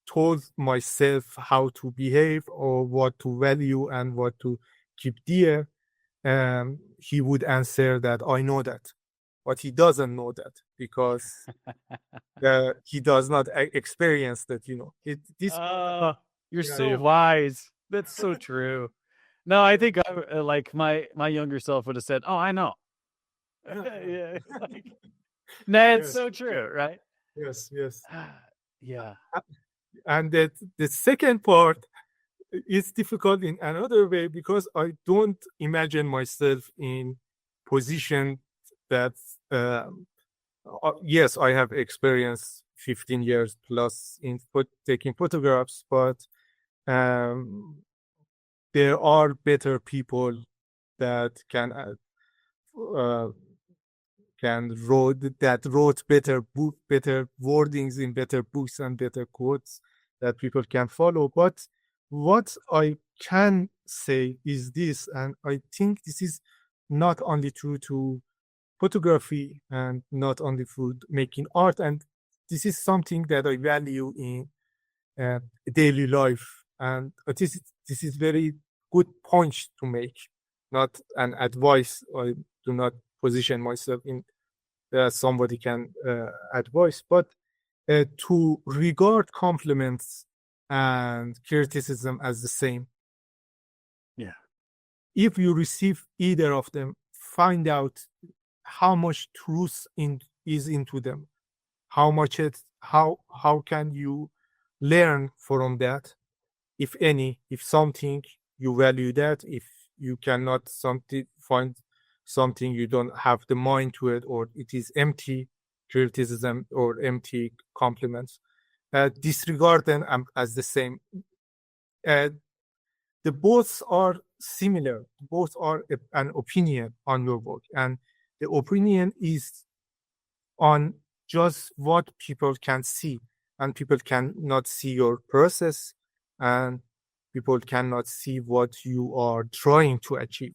told myself how to behave or what to value and what to keep dear, he would answer that I know that, but he doesn't know that because he does not experience that. You're Yeah. so wise. That's so true. No, I think like my younger self would have said, "Oh, I know." Yeah. No, it's Yes. so true, right? Yes. Yeah. And the second part is difficult in another way because I don't imagine myself in position that yes, I have experience 15 years plus in taking photographs, but there are better people that can wrote better wordings in better books and better quotes that people can follow. But what I can say is this, and I think this is not only true to photography and not only for making art, and this is something that I value in daily life, and this is very good point to make, not an advice. I do not position myself in somebody can advise, but to regard compliments and criticism as the same. Yeah. If you receive either of them, find out how much truth is into them, how can you learn from that, if any, if something you value that, if you cannot find something, you don't have the mind to it, or it is empty criticism or empty compliments, disregard them as the same. The both are similar, both are an opinion on your work, and the opinion is on just what people can see, and people cannot see your process, and people cannot see what you are trying to achieve.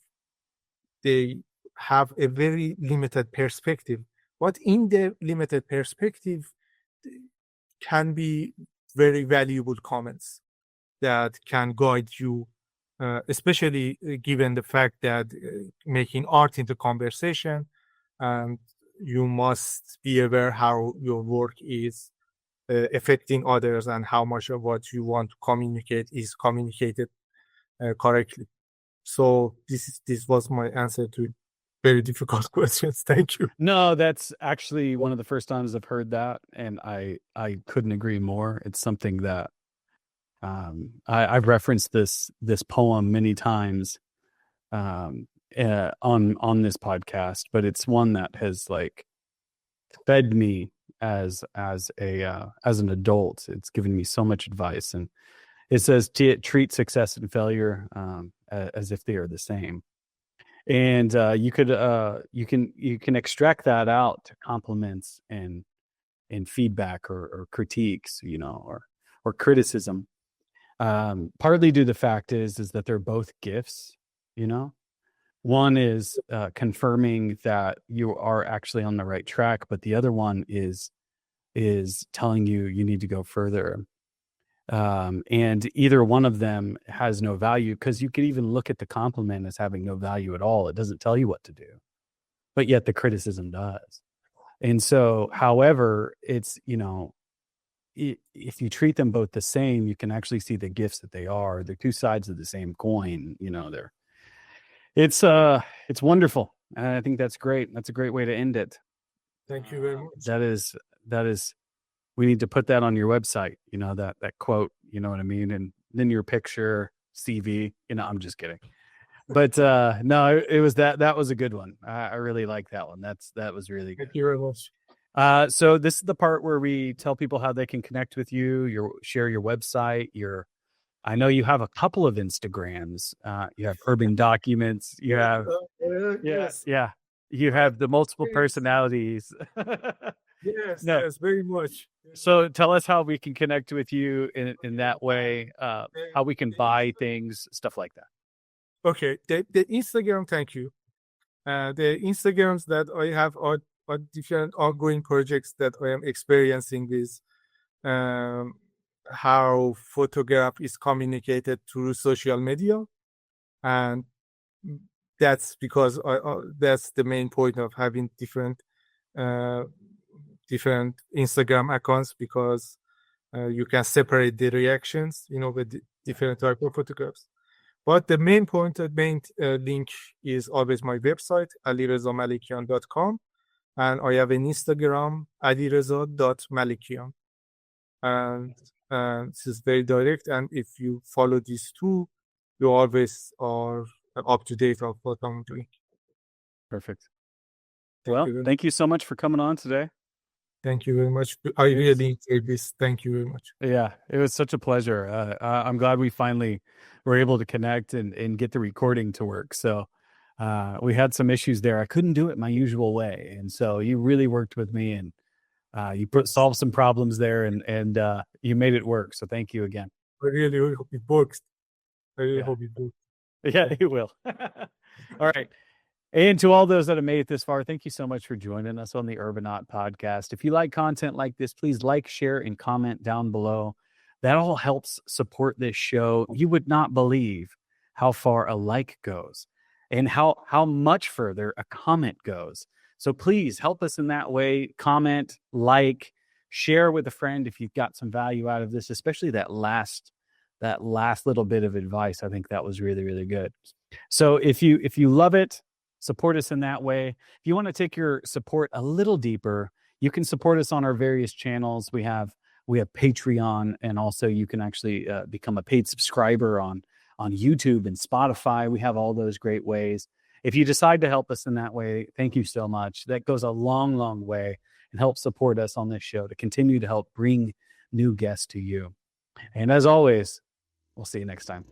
They have a very limited perspective, but in the limited perspective can be very valuable comments that can guide you, especially given the fact that making art into conversation, and you must be aware how your work is affecting others and how much of what you want to communicate is communicated correctly. So this was my answer to very difficult questions. Thank you. No, that's actually one of the first times I've heard that, and I couldn't agree more. It's something that I've referenced this poem many times on this podcast, but it's one that has like fed me as an adult. It's given me so much advice, and it says treat success and failure as if they are the same. And you can extract that out to compliments and feedback or critiques, or criticism. Partly due to the fact is that they're both gifts. One is confirming that you are actually on the right track, but the other one is telling you need to go further. And either one of them has no value, because you could even look at the compliment as having no value at all. It doesn't tell you what to do, but yet the criticism does. And so, however, it's, if you treat them both the same, you can actually see the gifts that they are. They're two sides of the same coin. It's wonderful. And I think that's great. That's a great way to end it. Thank you very much. That is, we need to put that on your website, that quote, you know what I mean? And then your picture, CV, I'm just kidding. But no, it was that was a good one. I really like that one. That was really good. Thank you very much. So this is the part where we tell people how they can connect with you, share your website, I know you have a couple of Instagrams. You have Urban Documents. You have, yes. Yeah. You have the multiple personalities. Yes, No. yes, very much. So tell us how we can connect with you in that way, how we can buy things, stuff like that. Okay, the Instagram, thank you. The Instagrams that I have are different ongoing projects that I am experiencing with. how photograph is communicated through social media, and that's because that's the main point of having different Instagram accounts, because you can separate the reactions, with different type of photographs. But the main point, the main link is always my website, alirezamalekian.com, and I have an Instagram, alireza.malekian. And this is very direct, and if you follow these two, you always are up to date of what I'm doing. Perfect. Thank you so much for coming on today. Thank you very much. I really enjoyed this. Thank you very much. Yeah, it was such a pleasure. I'm glad we finally were able to connect and get the recording to work. So we had some issues there. I couldn't do it my usual way. And so you really worked with me, and you solved some problems there, and you made it work. So thank you again. I really hope it works. I really hope it works. Yeah, it will. All right. And to all those that have made it this far, thank you so much for joining us on the Urbanaut Podcast. If you like content like this, please like, share, and comment down below. That all helps support this show. You would not believe how far a like goes and how much further a comment goes. So please help us in that way. Comment, like, share with a friend if you've got some value out of this, especially that last little bit of advice. I think that was really, really good. So if you love it, support us in that way. If you want to take your support a little deeper, you can support us on our various channels. We have Patreon, and also you can actually become a paid subscriber on YouTube and Spotify. We have all those great ways. If you decide to help us in that way, thank you so much. That goes a long, long way and helps support us on this show to continue to help bring new guests to you. And as always, we'll see you next time.